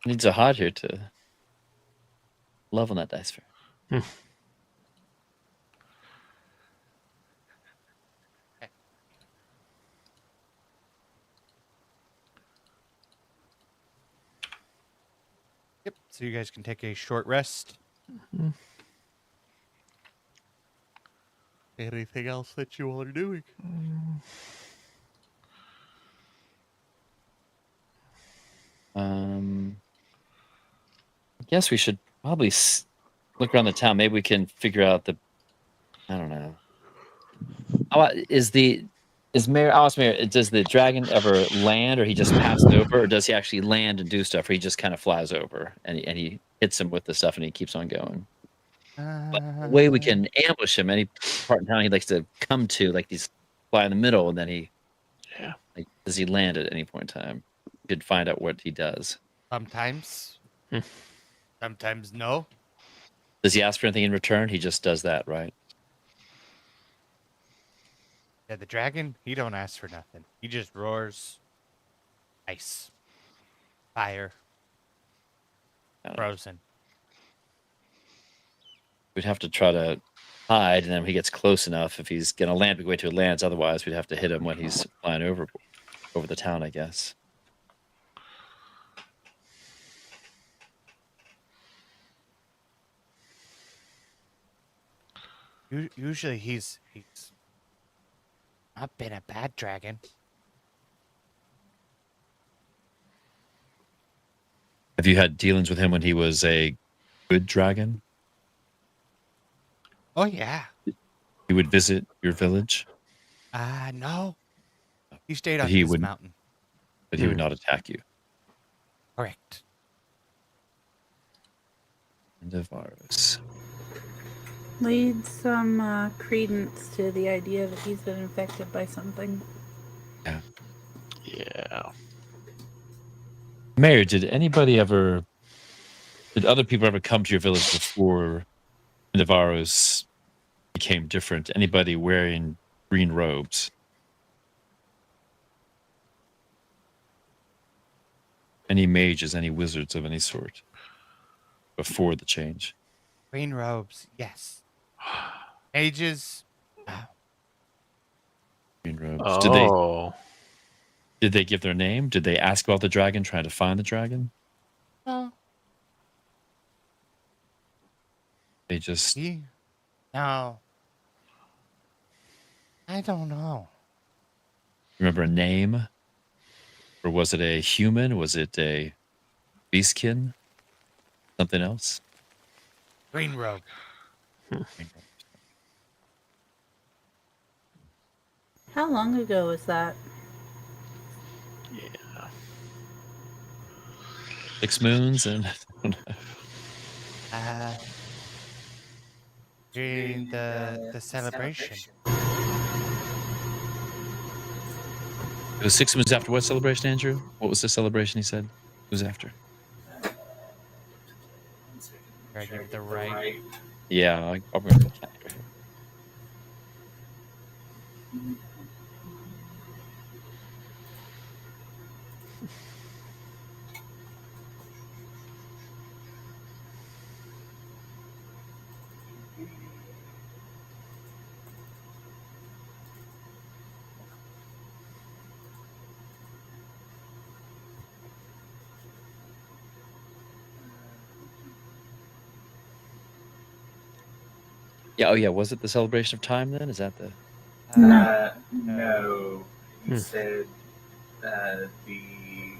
Speaker 6: Needs a hot here to love on that dice fair.
Speaker 2: Yep. So you guys can take a short rest.
Speaker 1: Mhm.
Speaker 2: Anything else that you all are doing?
Speaker 6: I guess we should probably look around the town. Maybe we can figure out I don't know. I'll ask Mayor, does the dragon ever land, or he just passes over, or does he actually land and do stuff, or he just kind of flies over and he hits him with the stuff and he keeps on going? But the way we can ambush him, any part in town he likes to come to, like he's fly in the middle, and then does he land at any point in time? We could find out what he does.
Speaker 2: Sometimes. Sometimes no.
Speaker 6: Does he ask for anything in return? He just does that, right?
Speaker 2: Yeah, the dragon, he don't ask for nothing. He just roars. Ice. Fire. Frozen.
Speaker 6: We'd have to try to hide, and then when he gets close enough, if he's going to land, we wait till he lands. Otherwise, we'd have to hit him when he's flying over the town, I guess.
Speaker 2: Usually he's not been a bad dragon.
Speaker 6: Have you had dealings with him when he was a good dragon?
Speaker 2: Oh yeah.
Speaker 6: He would visit your village,
Speaker 2: No. He stayed on
Speaker 6: he
Speaker 2: this
Speaker 6: wouldn't-
Speaker 2: mountain.
Speaker 6: but he would not attack you.
Speaker 2: Correct.
Speaker 6: Navarros.
Speaker 5: Leads some credence to the idea that he's been infected by something.
Speaker 1: Yeah.
Speaker 6: Mayor, did anybody ever Did other people ever come to your village before the Navarros became different? Anybody wearing green robes? Any mages, any wizards of any sort before the change?
Speaker 2: Green robes, yes. Ages,
Speaker 6: Green robes.
Speaker 1: Oh,
Speaker 6: Did they give their name? Did they ask about the dragon, trying to find the dragon?
Speaker 2: no.
Speaker 6: They just
Speaker 2: No. I don't know.
Speaker 6: remember a name? Or was it a human? Was it a beastkin? Something else?
Speaker 2: Green robe.
Speaker 5: How long ago was that?
Speaker 1: yeah.
Speaker 6: 6 moons and
Speaker 2: During the celebration.
Speaker 6: it was 6 moons after what celebration, Andrew? What was the celebration he said? It was after.
Speaker 2: I give it the right.
Speaker 6: Yeah, I'll bring it back here. Yeah, oh yeah, was it the celebration of time then? Is that the
Speaker 9: No. He
Speaker 1: Hmm.
Speaker 9: said the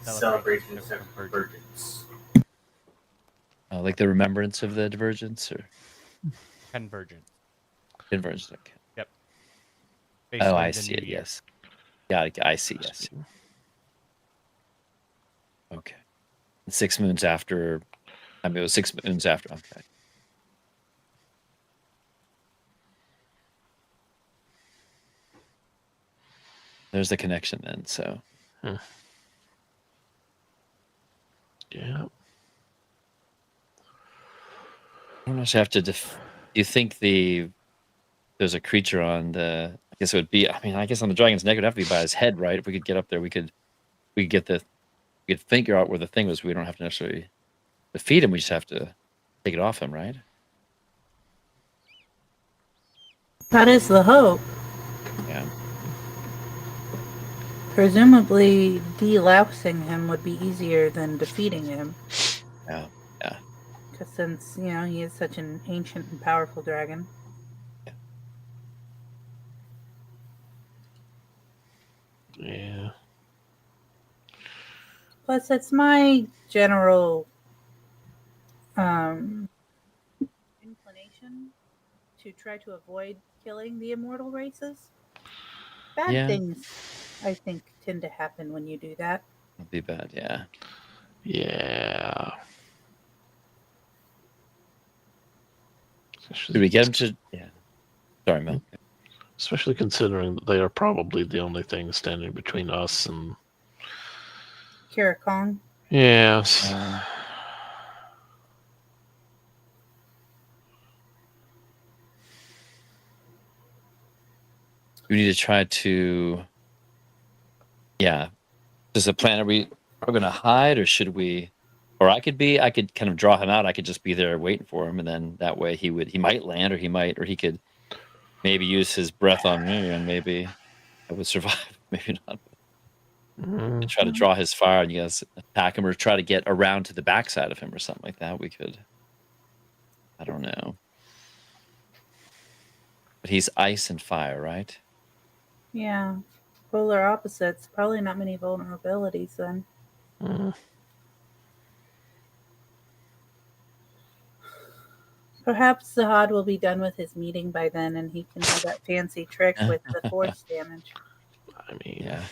Speaker 9: celebration of convergence.
Speaker 6: like the remembrance of the divergence or
Speaker 2: Convergent.
Speaker 6: convergence? Okay.
Speaker 2: Yep.
Speaker 6: Oh,
Speaker 2: Basically
Speaker 6: I
Speaker 2: the
Speaker 6: see
Speaker 2: new
Speaker 6: it.
Speaker 2: year.
Speaker 6: Yes. Yeah, I see. Yes. Okay. 6 moons after. I mean, it was 6 moons after. Okay. There's the connection then. So.
Speaker 1: Yeah.
Speaker 6: I don't know if you have to. Do you think there's a creature on the? I guess it would be. I mean, I guess on the dragon's neck it would have to be by his head, right? If we could get up there, we could get we could figure out where the thing was. We don't have to necessarily defeat him. We just have to take it off him, right?
Speaker 5: That is the hope.
Speaker 6: Yeah.
Speaker 5: Presumably, delousing him would be easier than defeating him.
Speaker 6: Yeah. Yeah.
Speaker 5: Because since, he is such an ancient and powerful dragon.
Speaker 1: Yeah.
Speaker 5: Plus, it's my general inclination to try to avoid killing the immortal races. Bad
Speaker 6: Yeah.
Speaker 5: things, I think, tend to happen when you do that.
Speaker 6: That'd be bad. Yeah.
Speaker 1: Yeah.
Speaker 6: Did we get him to? Yeah. Sorry, Mel.
Speaker 1: Especially considering that they are probably the only thing standing between us and.
Speaker 5: Kira Kong.
Speaker 1: Yes.
Speaker 6: We need to try to. Yeah. Does the plan? Are we going to hide, or should we? Or I could kind of draw him out. I could just be there waiting for him, and then that way he might land, or he could maybe use his breath on me, and maybe I would survive. Maybe not. And try to draw his fire, and you guys attack him, or try to get around to the backside of him, or something like that. We could. I don't know. But he's ice and fire, right?
Speaker 5: Yeah. Polar opposites. Probably not many vulnerabilities then. Perhaps Zahad will be done with his meeting by then, and he can do that fancy trick with the force damage.
Speaker 1: I mean,
Speaker 6: Yeah.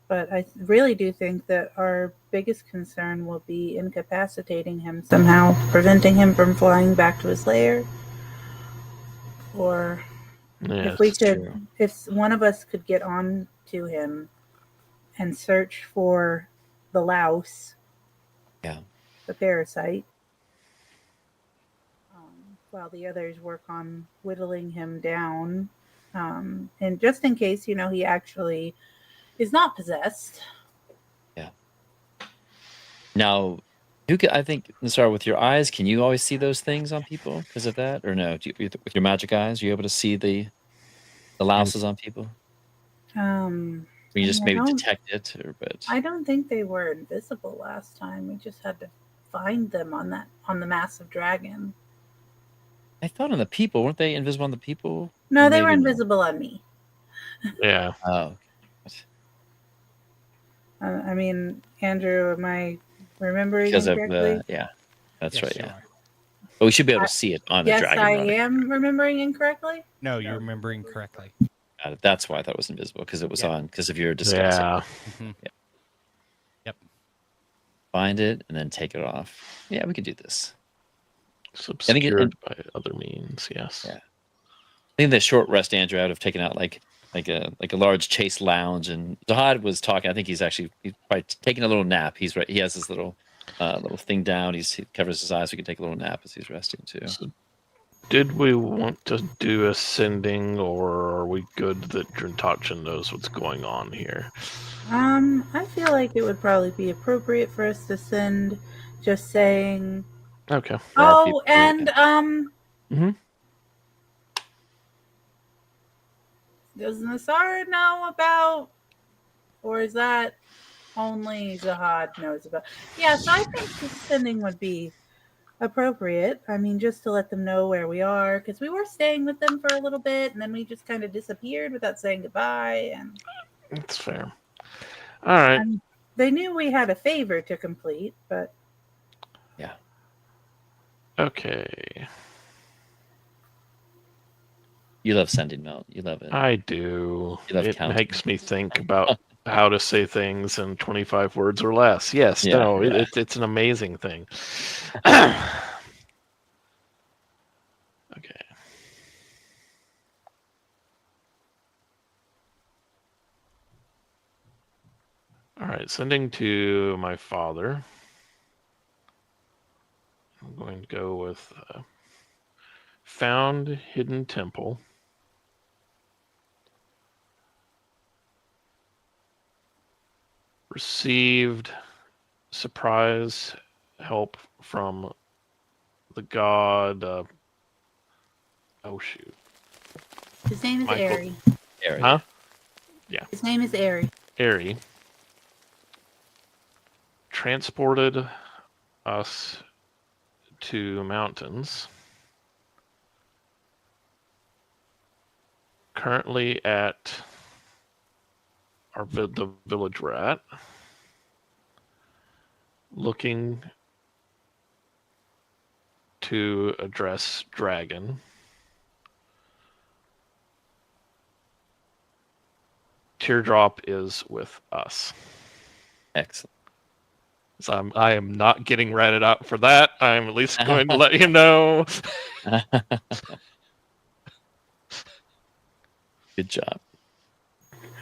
Speaker 5: But I really do think that our biggest concern will be incapacitating him somehow, preventing him from flying back to his lair. Or
Speaker 1: yeah,
Speaker 5: if we
Speaker 6: that's
Speaker 5: could,
Speaker 6: true.
Speaker 5: if one of us could get on to him and search for the louse,
Speaker 6: Yeah.
Speaker 5: the parasite, while the others work on whittling him down. And just in case, he actually is not possessed.
Speaker 6: Now, I think, Sarah, with your eyes, can you always see those things on people because of that, or no? With your magic eyes, are you able to see the louses on people?
Speaker 5: Um,
Speaker 6: Or you just
Speaker 5: I
Speaker 6: maybe
Speaker 5: don't-
Speaker 6: detect it, but
Speaker 5: I don't think they were invisible last time. We just had to find them on the massive dragon.
Speaker 6: I thought on the people, weren't they invisible on the people?
Speaker 5: No,
Speaker 6: Or
Speaker 5: they were
Speaker 6: maybe not?
Speaker 5: invisible on me.
Speaker 1: Yeah.
Speaker 6: Oh,
Speaker 5: I mean, Andrew, am I remembering
Speaker 6: because of
Speaker 5: incorrectly?
Speaker 6: that's
Speaker 2: Yes,
Speaker 6: right.
Speaker 2: you
Speaker 6: Yeah,
Speaker 2: are.
Speaker 6: but we should be able to see it on the
Speaker 5: Yes,
Speaker 6: dragon.
Speaker 5: I
Speaker 6: running.
Speaker 5: am remembering incorrectly.
Speaker 2: No, you're remembering correctly.
Speaker 6: Got it. That's why I thought it was invisible because it was
Speaker 2: Yeah.
Speaker 6: on because of your disguise.
Speaker 1: Yeah.
Speaker 2: Mhm. Yep.
Speaker 6: Find it and then take it off. Yeah, we could do this.
Speaker 1: It's
Speaker 6: I think
Speaker 1: obscured by other means. Yes.
Speaker 6: Yeah. I think the short rest, Andrew, I would have taken out like a large chase lounge, and Zahad was talking. I think he's probably taking a little nap. He's right. He has this little thing down. He covers his eyes so he can take a little nap as he's resting too.
Speaker 1: So did we want to do ascending, or are we good that Drintachin knows what's going on here?
Speaker 5: I feel like it would probably be appropriate for us to send just saying,
Speaker 1: Okay.
Speaker 6: There are
Speaker 5: oh,
Speaker 6: people-
Speaker 5: and
Speaker 1: Mhm.
Speaker 5: does Nassara know about, or is that only Zahad knows about? Yeah, so I think just sending would be appropriate. I mean, just to let them know where we are, because we were staying with them for a little bit, and then we just kind of disappeared without saying goodbye, and
Speaker 1: That's fair. All right.
Speaker 5: they knew we had a favor to complete, but
Speaker 1: Okay.
Speaker 6: You love sending Melt. You love it.
Speaker 1: I do.
Speaker 6: You love
Speaker 1: It
Speaker 6: counting.
Speaker 1: makes me think about how to say things in 25 words or less. Yes.
Speaker 6: Yeah,
Speaker 1: No.
Speaker 6: yeah.
Speaker 1: It's an amazing thing. Okay. All right, sending to my father. I'm going to go with found hidden temple. Received surprise help from the god. Oh shoot.
Speaker 5: his name is
Speaker 1: Michael.
Speaker 5: Airy.
Speaker 6: Area.
Speaker 1: Huh?
Speaker 5: His name is Airy.
Speaker 1: Airy transported us to mountains. Currently at the village we're at. Looking to address dragon. Teardrop is with us.
Speaker 6: Excellent.
Speaker 1: So I am not getting ratted out for that. I'm at least going to let you know.
Speaker 6: Good job.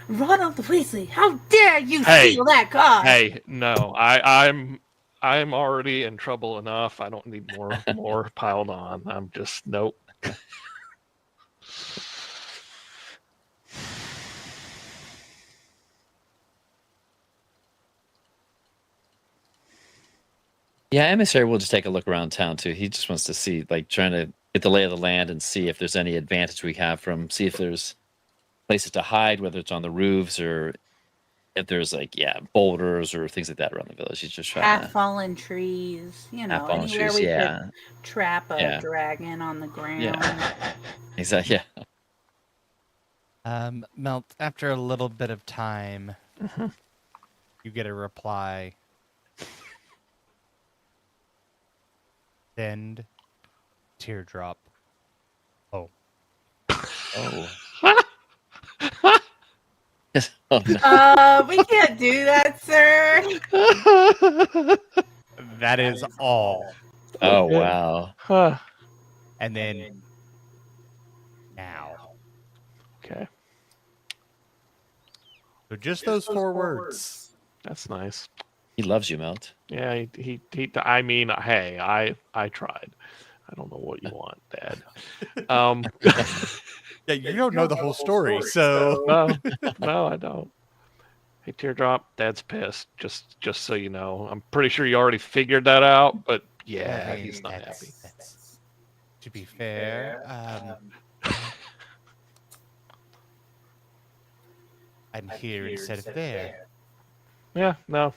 Speaker 5: Ronald Weasley, how dare you
Speaker 1: Hey.
Speaker 5: steal that card?
Speaker 1: Hey, no, I'm already in trouble enough. I don't need more piled on. I'm just nope.
Speaker 6: Yeah, Emissary will just take a look around town too. He just wants to see, like, trying to get the lay of the land and see if there's any advantage we have from, see if there's places to hide, whether it's on the roofs or if there's boulders or things like that around the village. He's just trying
Speaker 5: Half
Speaker 6: to
Speaker 5: fallen trees,
Speaker 6: half-fallen
Speaker 5: anywhere
Speaker 6: trees,
Speaker 5: we
Speaker 6: yeah.
Speaker 5: could trap a
Speaker 6: Yeah.
Speaker 5: dragon on the ground.
Speaker 6: Yeah. Exactly. Yeah.
Speaker 2: Melt, after a little bit of time,
Speaker 1: Mhm.
Speaker 2: you get a reply. Send teardrop. Oh.
Speaker 6: Oh. Oh, no.
Speaker 5: We can't do that, sir.
Speaker 2: That is all.
Speaker 6: Oh,
Speaker 1: Okay.
Speaker 6: wow.
Speaker 1: Huh.
Speaker 2: And then now.
Speaker 1: Okay,
Speaker 2: So just those four words.
Speaker 1: that's nice.
Speaker 6: He loves you, Melt.
Speaker 1: Yeah, he I mean, hey, I tried. I don't know what you want, Dad.
Speaker 2: Yeah, you don't know the whole story, so
Speaker 1: No, I don't. Hey, Teardrop, Dad's pissed. Just so you know, I'm pretty sure you already figured that out. But yeah,
Speaker 2: I mean,
Speaker 1: he's not happy.
Speaker 2: that's to be fair. I'm here instead of there,
Speaker 1: Yeah, no.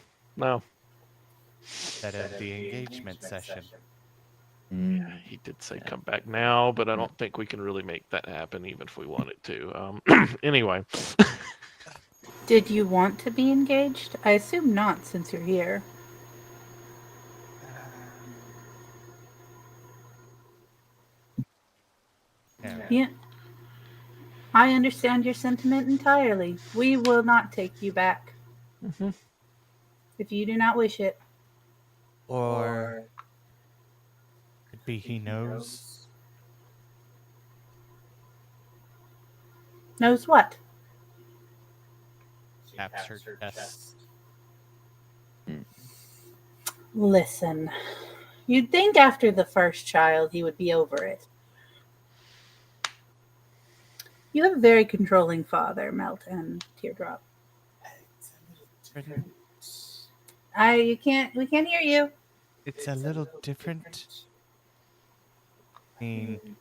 Speaker 2: instead of the engagement session.
Speaker 1: Yeah, he did say come back now, but I don't think we can really make that happen, even if we wanted to. Anyway.
Speaker 5: Did you want to be engaged? I assume not, since you're here. Yeah. I understand your sentiment entirely. We will not take you back.
Speaker 1: Mm-hmm.
Speaker 5: If you do not wish it.
Speaker 2: Or could be he knows.
Speaker 5: Knows what?
Speaker 2: Captured us.
Speaker 5: Listen. You'd think after the first child he would be over it. You have a very controlling father, Melt and Teardrop. We can't hear you.
Speaker 2: It's a little different. I mean,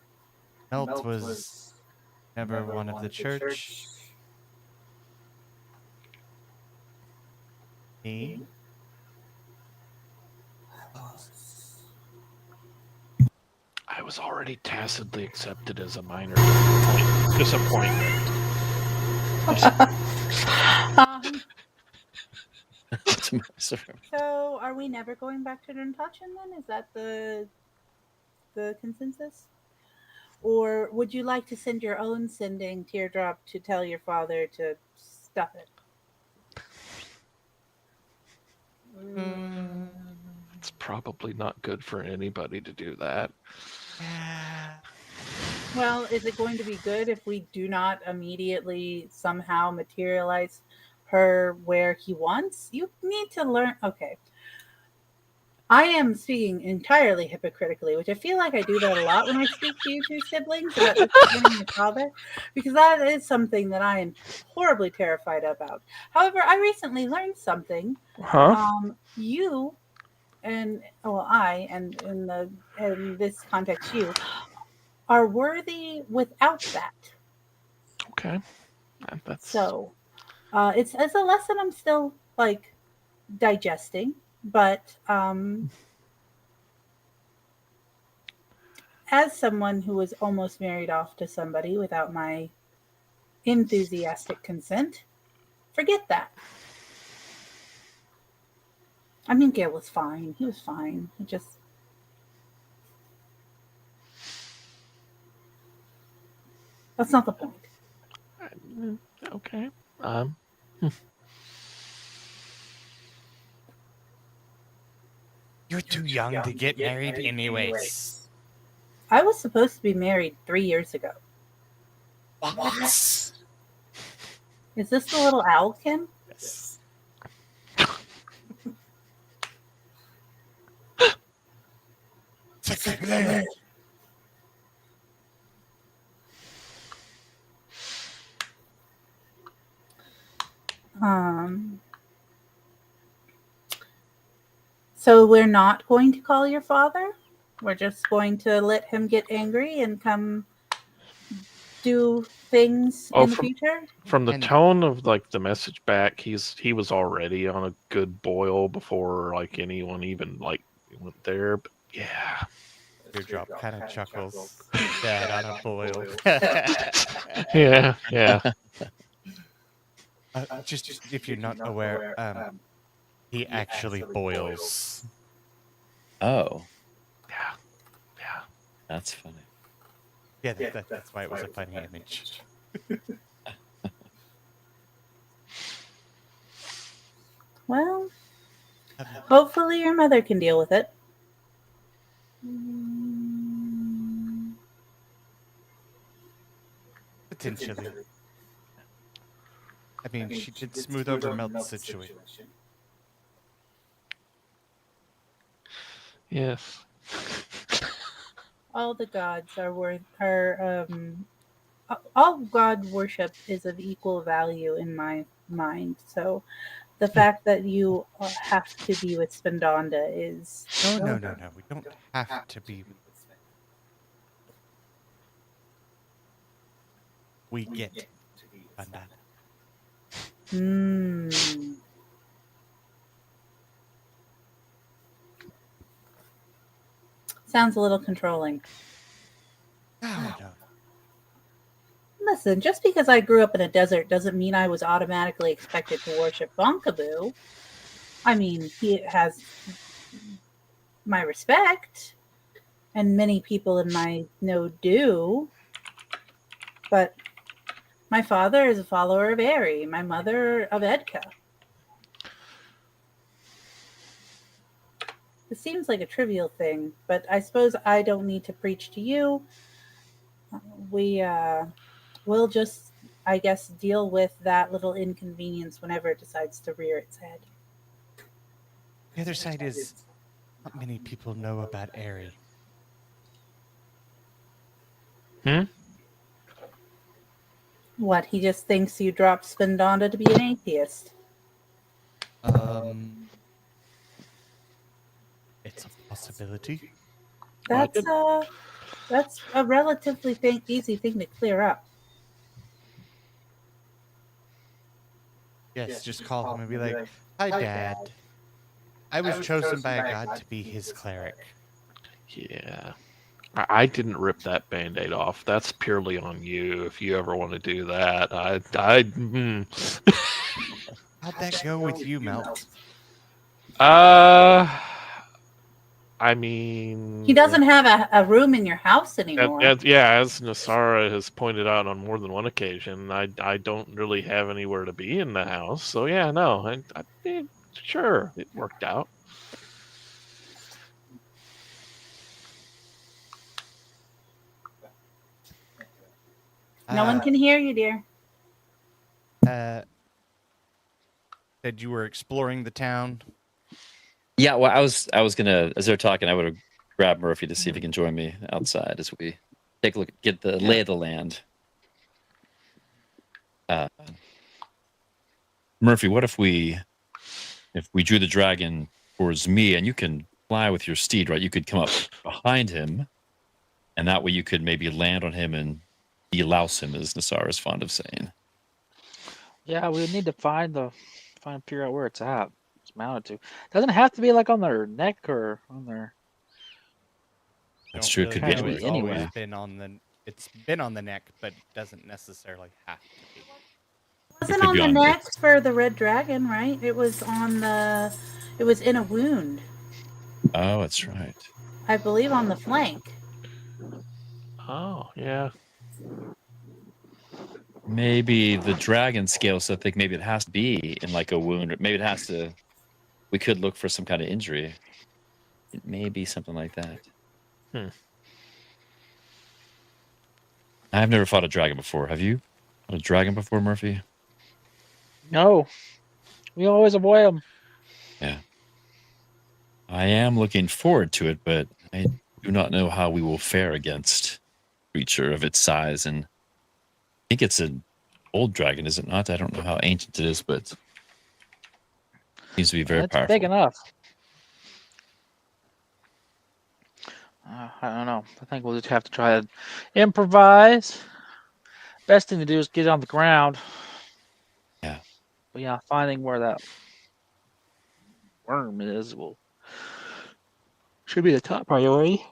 Speaker 2: Melt was never one of the church. Me?
Speaker 1: I was already tacitly accepted as a minor disappointment.
Speaker 5: So, are we never going back to Duntachin then? Is that the consensus? Or would you like to send your own sending Teardrop to tell your father to stuff it?
Speaker 1: It's probably not good for anybody to do that.
Speaker 5: Well, is it going to be good if we do not immediately somehow materialize her where he wants? You need to learn. Okay. I am speaking entirely hypocritically, which I feel like I do that a lot when I speak to you two siblings about disappointing your father, because that is something that I am horribly terrified about. However, I recently learned something. You and I, and in this context, you are worthy without that.
Speaker 1: Okay. That's
Speaker 5: so. It's a lesson I'm still like digesting, but as someone who was almost married off to somebody without my enthusiastic consent, forget that. I mean, Gail was fine. He was fine. He just... That's not the point.
Speaker 1: Okay.
Speaker 2: You're too young to get married anyways.
Speaker 5: I was supposed to be married 3 years ago.
Speaker 2: What?
Speaker 5: Is this the little owlkin?
Speaker 2: Yes.
Speaker 5: So we're not going to call your father? We're just going to let him get angry and come do things in the future?
Speaker 1: From the tone of like the message back, he was already on a good boil before like anyone even like went there. But yeah.
Speaker 2: Teardrop kind of chuckles. Dad on a boil.
Speaker 1: Yeah.
Speaker 2: Just if you're not aware, he actually boils.
Speaker 6: Oh.
Speaker 1: Yeah.
Speaker 6: That's funny.
Speaker 2: Yeah, that's why it was a funny image.
Speaker 5: Well, hopefully your mother can deal with it.
Speaker 2: Potentially. I mean, she did smooth over Melt's situation.
Speaker 1: Yes.
Speaker 5: all the gods are all god worship is of equal value in my mind. So the fact that you have to be with Spindonda is
Speaker 2: No. We don't have to be. We get Bandana.
Speaker 5: Sounds a little controlling.
Speaker 2: No.
Speaker 5: Listen, just because I grew up in a desert doesn't mean I was automatically expected to worship Bonkaboo. I mean, he has my respect, and many people in my know do. But my father is a follower of Eri, my mother of Edka. It seems like a trivial thing, but I suppose I don't need to preach to you. We'll just, I guess, deal with that little inconvenience whenever it decides to rear its head.
Speaker 2: The other side is not many people know about Eri.
Speaker 5: What, he just thinks you dropped Spindonda to be an atheist?
Speaker 2: It's a possibility.
Speaker 5: That's a relatively easy thing to clear up.
Speaker 2: Yes, just call him and be like, "Hi, Dad. I was chosen by a god to be his cleric."
Speaker 1: Yeah. I didn't rip that Band-Aid off. That's purely on you if you ever want to do that.
Speaker 2: How'd that go with you, Melt?
Speaker 1: I mean...
Speaker 5: He doesn't have a room in your house anymore.
Speaker 1: As Nasara has pointed out on more than one occasion, I don't really have anywhere to be in the house. So yeah, no, sure, it worked out.
Speaker 5: No one can hear you, dear.
Speaker 2: Said you were exploring the town.
Speaker 6: Yeah, well, I was gonna, as they're talking, I would have grabbed Murphy to see if he can join me outside as we take a look, get the lay of the land. Murphy, what if we drew the dragon towards me, and you can fly with your steed, right? You could come up behind him, and that way you could maybe land on him and delouse him, as Nassar is fond of saying.
Speaker 8: Yeah, we would need to figure out where it's at. It's mounted to. Doesn't have to be like on their neck or on their.
Speaker 6: That's true. It could be
Speaker 2: know.
Speaker 6: anywhere.
Speaker 2: It's always been on the. It's been on the neck, but doesn't necessarily have to be.
Speaker 5: It wasn't on the neck for the red dragon, right? It was it was in a wound.
Speaker 6: Oh, that's right.
Speaker 5: I believe on the flank.
Speaker 1: Oh, yeah.
Speaker 6: Maybe the dragon scale, so I think maybe it has to be in like a wound, or maybe it has to. We could look for some kind of injury. It may be something like that. I've never fought a dragon before. Have you fought a dragon before, Murphy?
Speaker 8: No, we always avoid them.
Speaker 6: Yeah. I am looking forward to it, but I do not know how we will fare against a creature of its size. And I think it's an old dragon, is it not? I don't know how ancient it is, but it seems to be very powerful.
Speaker 8: It's big enough. I don't know. I think we'll just have to try to improvise. Best thing to do is get on the ground.
Speaker 6: Yeah.
Speaker 8: But yeah, finding where that worm is should be the top priority.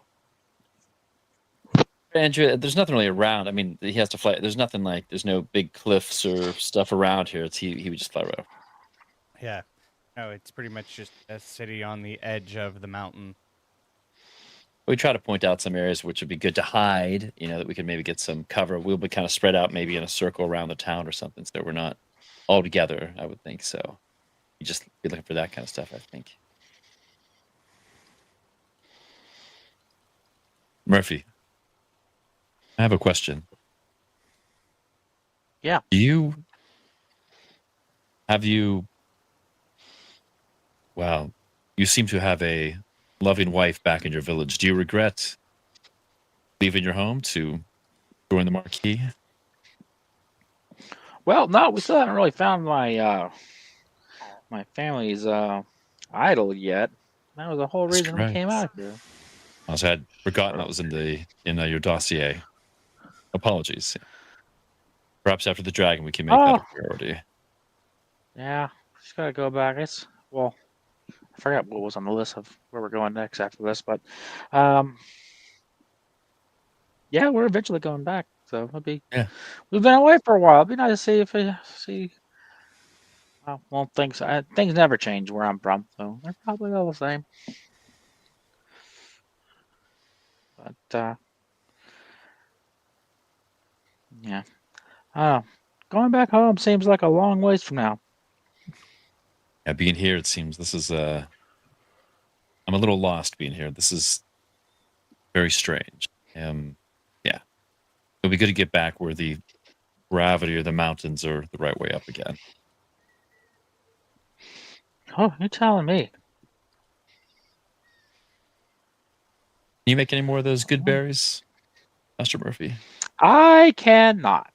Speaker 6: Andrew, there's nothing really around. I mean, he has to fly. There's nothing like, there's no big cliffs or stuff around here. He would just fly right over.
Speaker 2: Yeah. No, it's pretty much just a city on the edge of the mountain.
Speaker 6: We try to point out some areas which would be good to hide, that we could maybe get some cover. We'll be kind of spread out maybe in a circle around the town or something, so we're not all together, I would think. So you just be looking for that kind of stuff, I think. Murphy, I have a question.
Speaker 8: Yeah.
Speaker 6: You seem to have a loving wife back in your village. Do you regret leaving your home to join the Marquis?
Speaker 8: Well, no, we still haven't really found my my family's idol yet. That was the whole
Speaker 6: That's
Speaker 8: reason we came
Speaker 6: correct.
Speaker 8: out here.
Speaker 6: I had forgotten that was in your dossier. Apologies. Perhaps after the dragon, we can make that a priority.
Speaker 8: Yeah, just gotta go back. Well, I forgot what was on the list of where we're going next after this, but yeah, we're eventually going back. So it'll be.
Speaker 6: Yeah.
Speaker 8: We've been away for a while. It'd be nice to see if we see. Well, things never change where I'm from, so they're probably all the same. But yeah, going back home seems like a long ways from now.
Speaker 6: Yeah, being here, it seems this is I'm a little lost being here. This is very strange. Yeah, it'll be good to get back where the gravity or the mountains are the right way up again.
Speaker 8: Oh, you're telling me.
Speaker 6: Can you make any more of those good berries, Master Murphy?
Speaker 8: I cannot.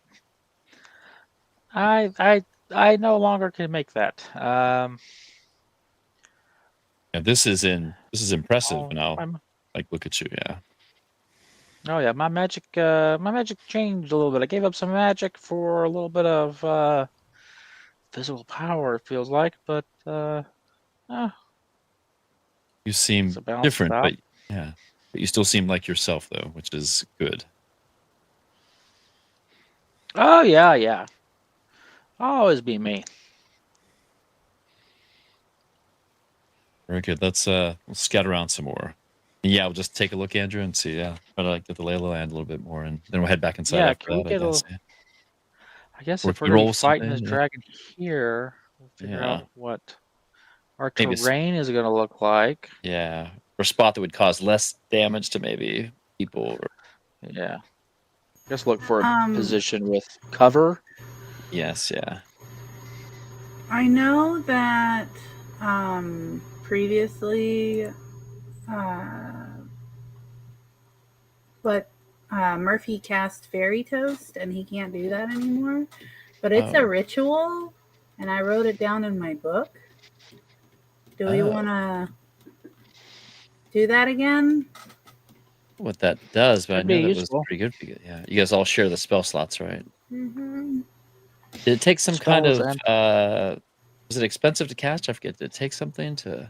Speaker 8: I no longer can make that.
Speaker 6: Yeah, this is impressive now. Like, look at you, yeah.
Speaker 8: Oh yeah, my magic changed a little bit. I gave up some magic for a little bit of physical power. It feels like, but
Speaker 6: you seem different, but yeah, but you still seem like yourself though, which is good.
Speaker 8: Oh yeah. I'll always be me.
Speaker 6: Very good. Let's we'll scout around some more. And yeah, we'll just take a look, Andrew, and see. Yeah, try to get the lay of the land a little bit more, and then we'll head back inside.
Speaker 8: Yeah,
Speaker 6: after
Speaker 8: can we
Speaker 6: that,
Speaker 8: get I guess if we're going to be fighting this dragon here, we'll figure out what our terrain is going to look like.
Speaker 6: Yeah, or a spot that would cause less damage to maybe people.
Speaker 8: Yeah. Just look for a position with cover.
Speaker 6: Yes, yeah.
Speaker 5: I know that previously, Murphy cast Fairy Toast, and he can't do that anymore. But it's a ritual, and I wrote it down in my book. Do we want to do that again?
Speaker 6: What that does, but I know that
Speaker 8: useful.
Speaker 6: was pretty good for you. Yeah, you guys all share the spell slots, right?
Speaker 5: Mm-hmm.
Speaker 6: Did it take some kind of? Was it expensive to cast? I forget. Did it take something to?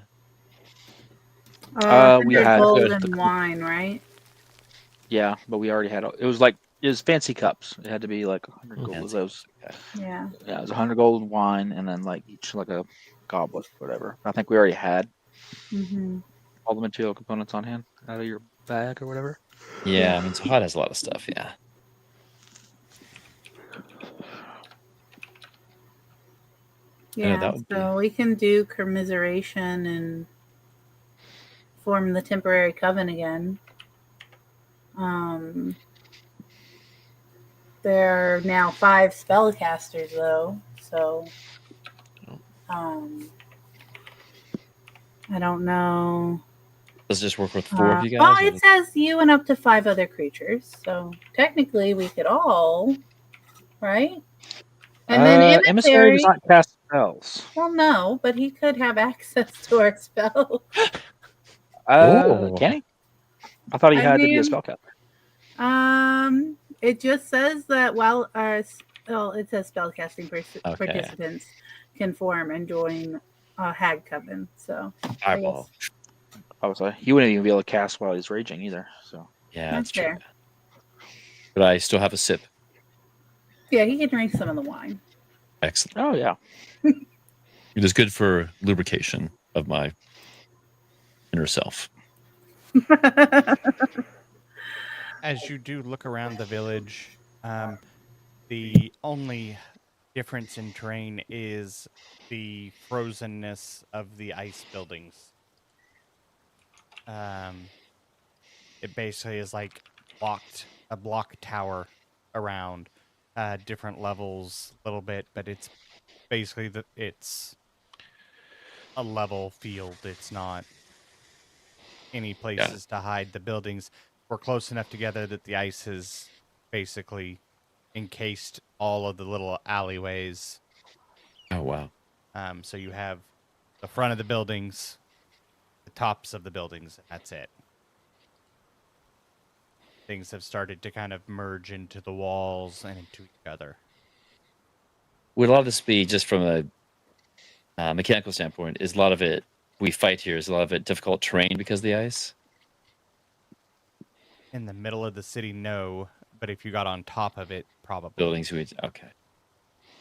Speaker 8: We had
Speaker 5: gold and wine, right?
Speaker 8: Yeah, but we already had. It was fancy cups. It had to be like 100 gold of those.
Speaker 5: Yeah.
Speaker 8: Yeah, it was 100 gold and wine, and then like each like a goblet, whatever. I think we already had all the material components on hand out of your bag or whatever.
Speaker 6: Yeah, I mean, Sahad has a lot of stuff. Yeah.
Speaker 5: Yeah, so we can do commiseration and form the temporary coven again. There are now 5 spellcasters, though, so I don't know.
Speaker 6: Does it just work with 4 of you guys?
Speaker 5: Well, it says you and up to 5 other creatures, so technically we could all, right? And then
Speaker 8: Emissary does not cast spells.
Speaker 5: Well, no, but he could have access to our spells.
Speaker 8: Can he? I thought he had to be a spellcaster.
Speaker 5: It just says that it says spellcasting participants can form and join Hag Coven. So
Speaker 6: eyeball.
Speaker 8: I was like, he wouldn't even be able to cast while he's raging either. So
Speaker 6: yeah, that's true. But I still have a sip.
Speaker 5: Yeah, he can drink some of the wine.
Speaker 6: Excellent.
Speaker 8: Oh yeah.
Speaker 6: It is good for lubrication of my inner self.
Speaker 2: As you do look around the village, the only difference in terrain is the frozenness of the ice buildings. It basically is like a block tower around different levels a little bit, but it's basically it's a level field. It's not any places to hide the buildings. we're close enough together that the ice has basically encased all of the little alleyways.
Speaker 6: Oh wow.
Speaker 2: So you have the front of the buildings, the tops of the buildings, and that's it. Things have started to kind of merge into the walls and into each other.
Speaker 6: Would a lot of this be just from a mechanical standpoint? Is a lot of it we fight here? Is a lot of it difficult terrain because of the ice?
Speaker 2: In the middle of the city, no. But if you got on top of it, probably.
Speaker 6: Buildings, okay.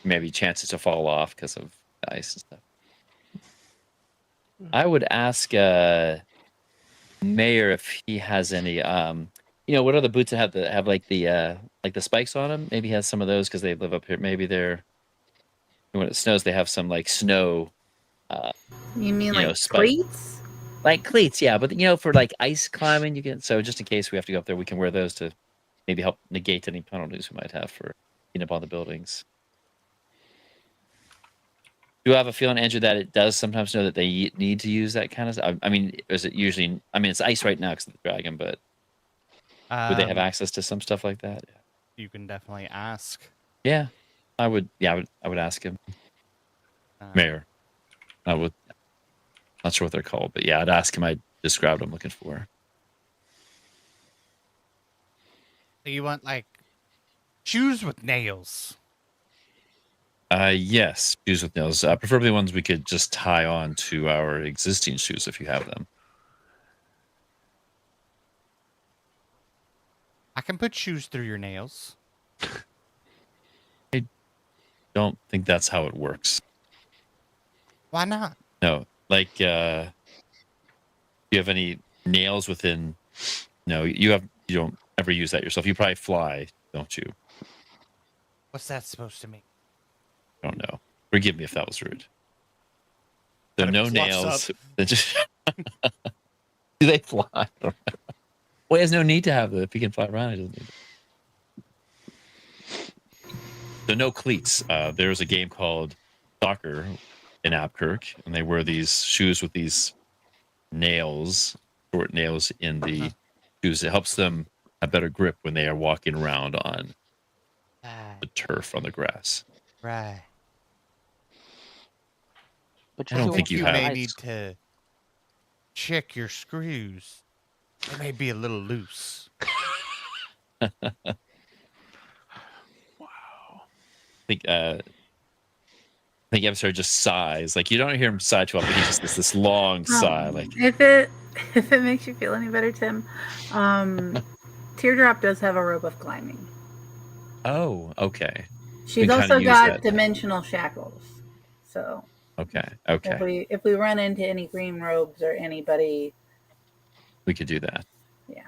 Speaker 6: Maybe chances to fall off because of the ice and stuff. I would ask Mayor if he has any. What are the boots that have like the spikes on them? Maybe he has some of those because they live up here. Maybe they're when it snows, they have some like snow.
Speaker 5: You mean like
Speaker 6: spike.
Speaker 5: cleats?
Speaker 6: Like cleats, yeah, but for like ice climbing, you can. So just in case we have to go up there, we can wear those to maybe help negate any penalties we might have for being up on the buildings. Do you have a feeling, Andrew, that it does sometimes know that they need to use that kind of stuff? I mean, is it usually? I mean, it's ice right now because of the dragon, but would they have access to some stuff like that?
Speaker 2: You can definitely ask.
Speaker 6: Yeah, I would. Yeah, I would ask him. Mayor, I would. Not sure what they're called, but yeah, I'd ask him. I'd describe what I'm looking for.
Speaker 2: You want like shoes with nails?
Speaker 6: Yes, shoes with nails. Preferably ones we could just tie on to our existing shoes if you have them.
Speaker 2: I can put shoes through your nails.
Speaker 6: I don't think that's how it works.
Speaker 2: Why not?
Speaker 6: No, like, do you have any nails within? No, you don't ever use that yourself. You probably fly, don't you?
Speaker 2: What's that supposed to mean?
Speaker 6: I don't know. Forgive me if that was rude. There are no nails. Just... Do they fly? I don't know. Well, he has no need to have them. If he can fly around, he doesn't need them. So no cleats. There's a game called Soccer in Apkirk, and they wear these shoes with these nails, short nails in the shoes. It helps them have better grip when they are walking around on the turf, on the grass.
Speaker 2: Right.
Speaker 3: But
Speaker 6: I don't think you have.
Speaker 2: may need to check your screws. They may be a little loose.
Speaker 1: Wow.
Speaker 6: I think Evisar just sighs. Like, you don't hear him sigh too often. He just does this long sigh. Like,
Speaker 5: if it makes you feel any better, Tim, Teardrop does have a rope of climbing.
Speaker 6: oh, okay.
Speaker 5: She's
Speaker 6: We kinda
Speaker 5: also
Speaker 6: use
Speaker 5: got
Speaker 6: that.
Speaker 5: dimensional shackles. So
Speaker 6: Okay.
Speaker 5: if we run into any green robes or anybody,
Speaker 6: We could do that.
Speaker 5: yeah.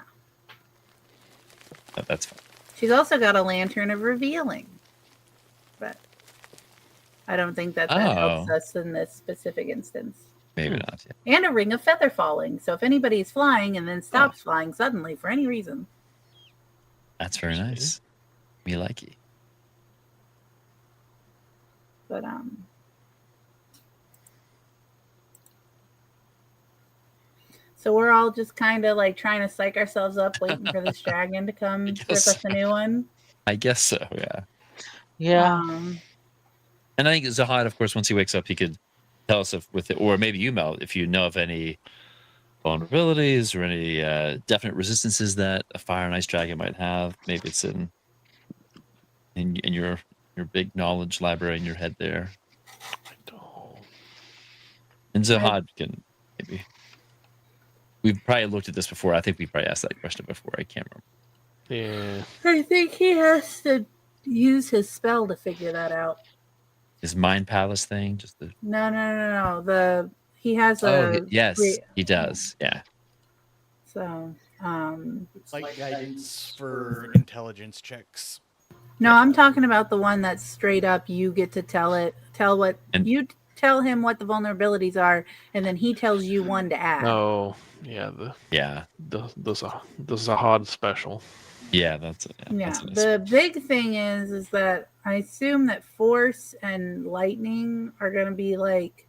Speaker 6: That's fine.
Speaker 5: She's also got a lantern of revealing, but I don't think that helps us in this specific instance.
Speaker 6: Maybe not. Yeah.
Speaker 5: And a ring of feather falling. So if anybody's flying and then stops flying suddenly for any reason.
Speaker 6: That's very nice. Me like it.
Speaker 5: But so we're all just kind of like trying to psych ourselves up, waiting for this dragon to come rip us a new one.
Speaker 6: I guess so. Yeah.
Speaker 3: Yeah.
Speaker 6: And I think Zahad, of course, once he wakes up, he could tell us or maybe you, Mel, if you know of any vulnerabilities or any definite resistances that a fire and ice dragon might have. Maybe it's in your big knowledge library in your head there.
Speaker 1: I don't.
Speaker 6: And Zahad can maybe. We've probably looked at this before. I think we probably asked that question before. I can't remember.
Speaker 1: Yeah.
Speaker 5: I think he has to use his spell to figure that out.
Speaker 6: His mind palace thing, just the.
Speaker 5: No. He has a.
Speaker 6: Yes, he does. Yeah.
Speaker 5: So.
Speaker 2: It's like guidance for intelligence checks.
Speaker 5: No, I'm talking about the one that's straight up. You get to tell him what the vulnerabilities are, and then he tells you one to add.
Speaker 1: Oh, yeah. The Zahad special.
Speaker 6: Yeah, that's it.
Speaker 5: Yeah.
Speaker 6: That's nice.
Speaker 5: The big thing is that I assume that force and lightning are going to be like,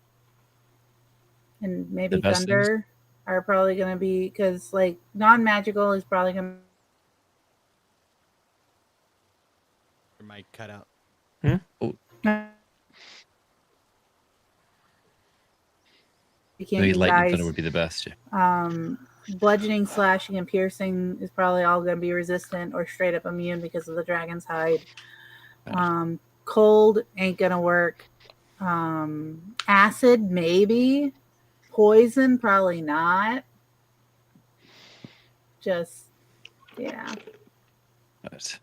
Speaker 5: and maybe thunder are probably going to be, because like non-magical is probably going
Speaker 2: Your mic cut out.
Speaker 5: You can't
Speaker 6: Maybe
Speaker 5: use
Speaker 6: lightning
Speaker 5: eyes.
Speaker 6: thunder would be the best. Yeah.
Speaker 5: Bludgeoning, slashing, and piercing is probably all going to be resistant or straight up immune because of the dragon's hide. Cold ain't going to work. Acid, maybe. Poison, probably not. Just, yeah.
Speaker 6: Right.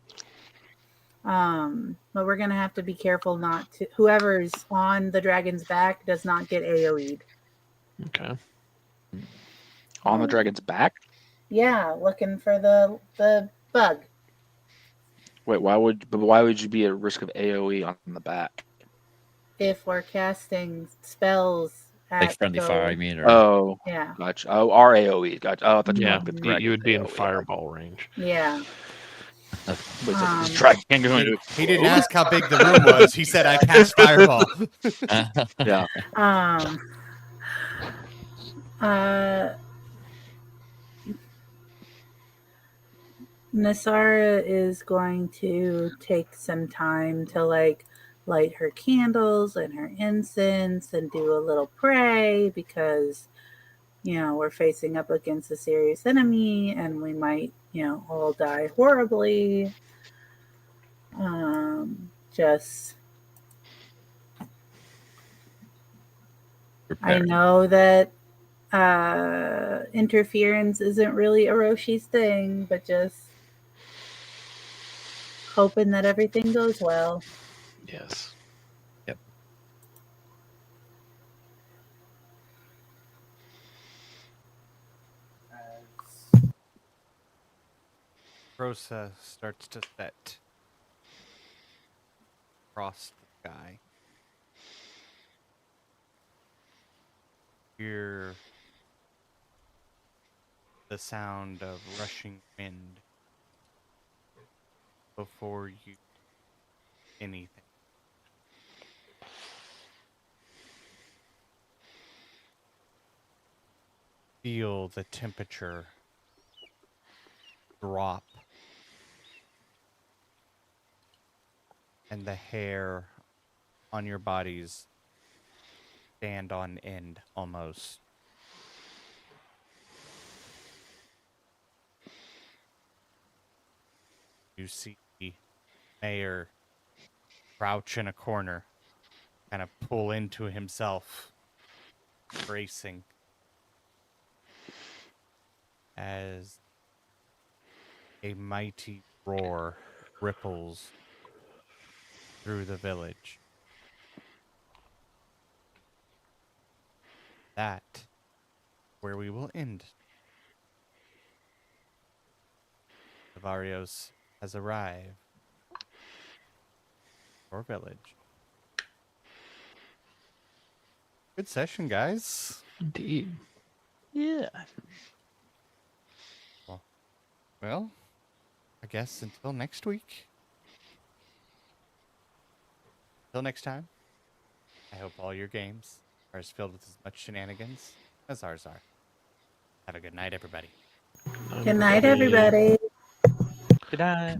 Speaker 5: But we're going to have to be careful not to. Whoever's on the dragon's back does not get AoE'd.
Speaker 1: Okay.
Speaker 3: On the dragon's back?
Speaker 5: Yeah, looking for the bug.
Speaker 3: Wait, why would you be at risk of AoE on the back?
Speaker 5: If we're casting spells at
Speaker 6: Like friendly fire, I
Speaker 5: those-
Speaker 6: mean, or
Speaker 3: Oh,
Speaker 5: Yeah.
Speaker 3: gotcha. Oh, our AoE. Gotcha. Oh, I thought you
Speaker 1: Yeah,
Speaker 3: meant the dragon's
Speaker 1: you would be in
Speaker 3: AoE.
Speaker 1: fireball range.
Speaker 5: Yeah.
Speaker 3: Wait, so
Speaker 5: Um,
Speaker 3: this dragon can't go into
Speaker 2: He didn't ask how big the room was. He said, "I cast fireball."
Speaker 3: Yeah.
Speaker 5: Nasara is going to take some time to like light her candles and her incense and do a little pray because we're facing up against a serious enemy and we might all die horribly. Just I
Speaker 6: prepare.
Speaker 5: know that interference isn't really Oroshi's thing, but just hoping that everything goes well.
Speaker 1: Yes.
Speaker 6: Yep.
Speaker 2: Rosa starts to set across the sky. Hear the sound of rushing wind before you anything. Feel the temperature drop and the hair on your bodies stand on end almost. You see Mayor crouch in a corner, kind of pull into himself, bracing as a mighty roar ripples through the village. That where we will end. Avarios has arrived. Your village. Good session, guys.
Speaker 1: Indeed.
Speaker 3: Yeah.
Speaker 2: Well, I guess until next week. Until next time, I hope all your games are as filled with as much shenanigans as ours are. Have a good night, everybody.
Speaker 5: Good night, everybody.
Speaker 3: Good night.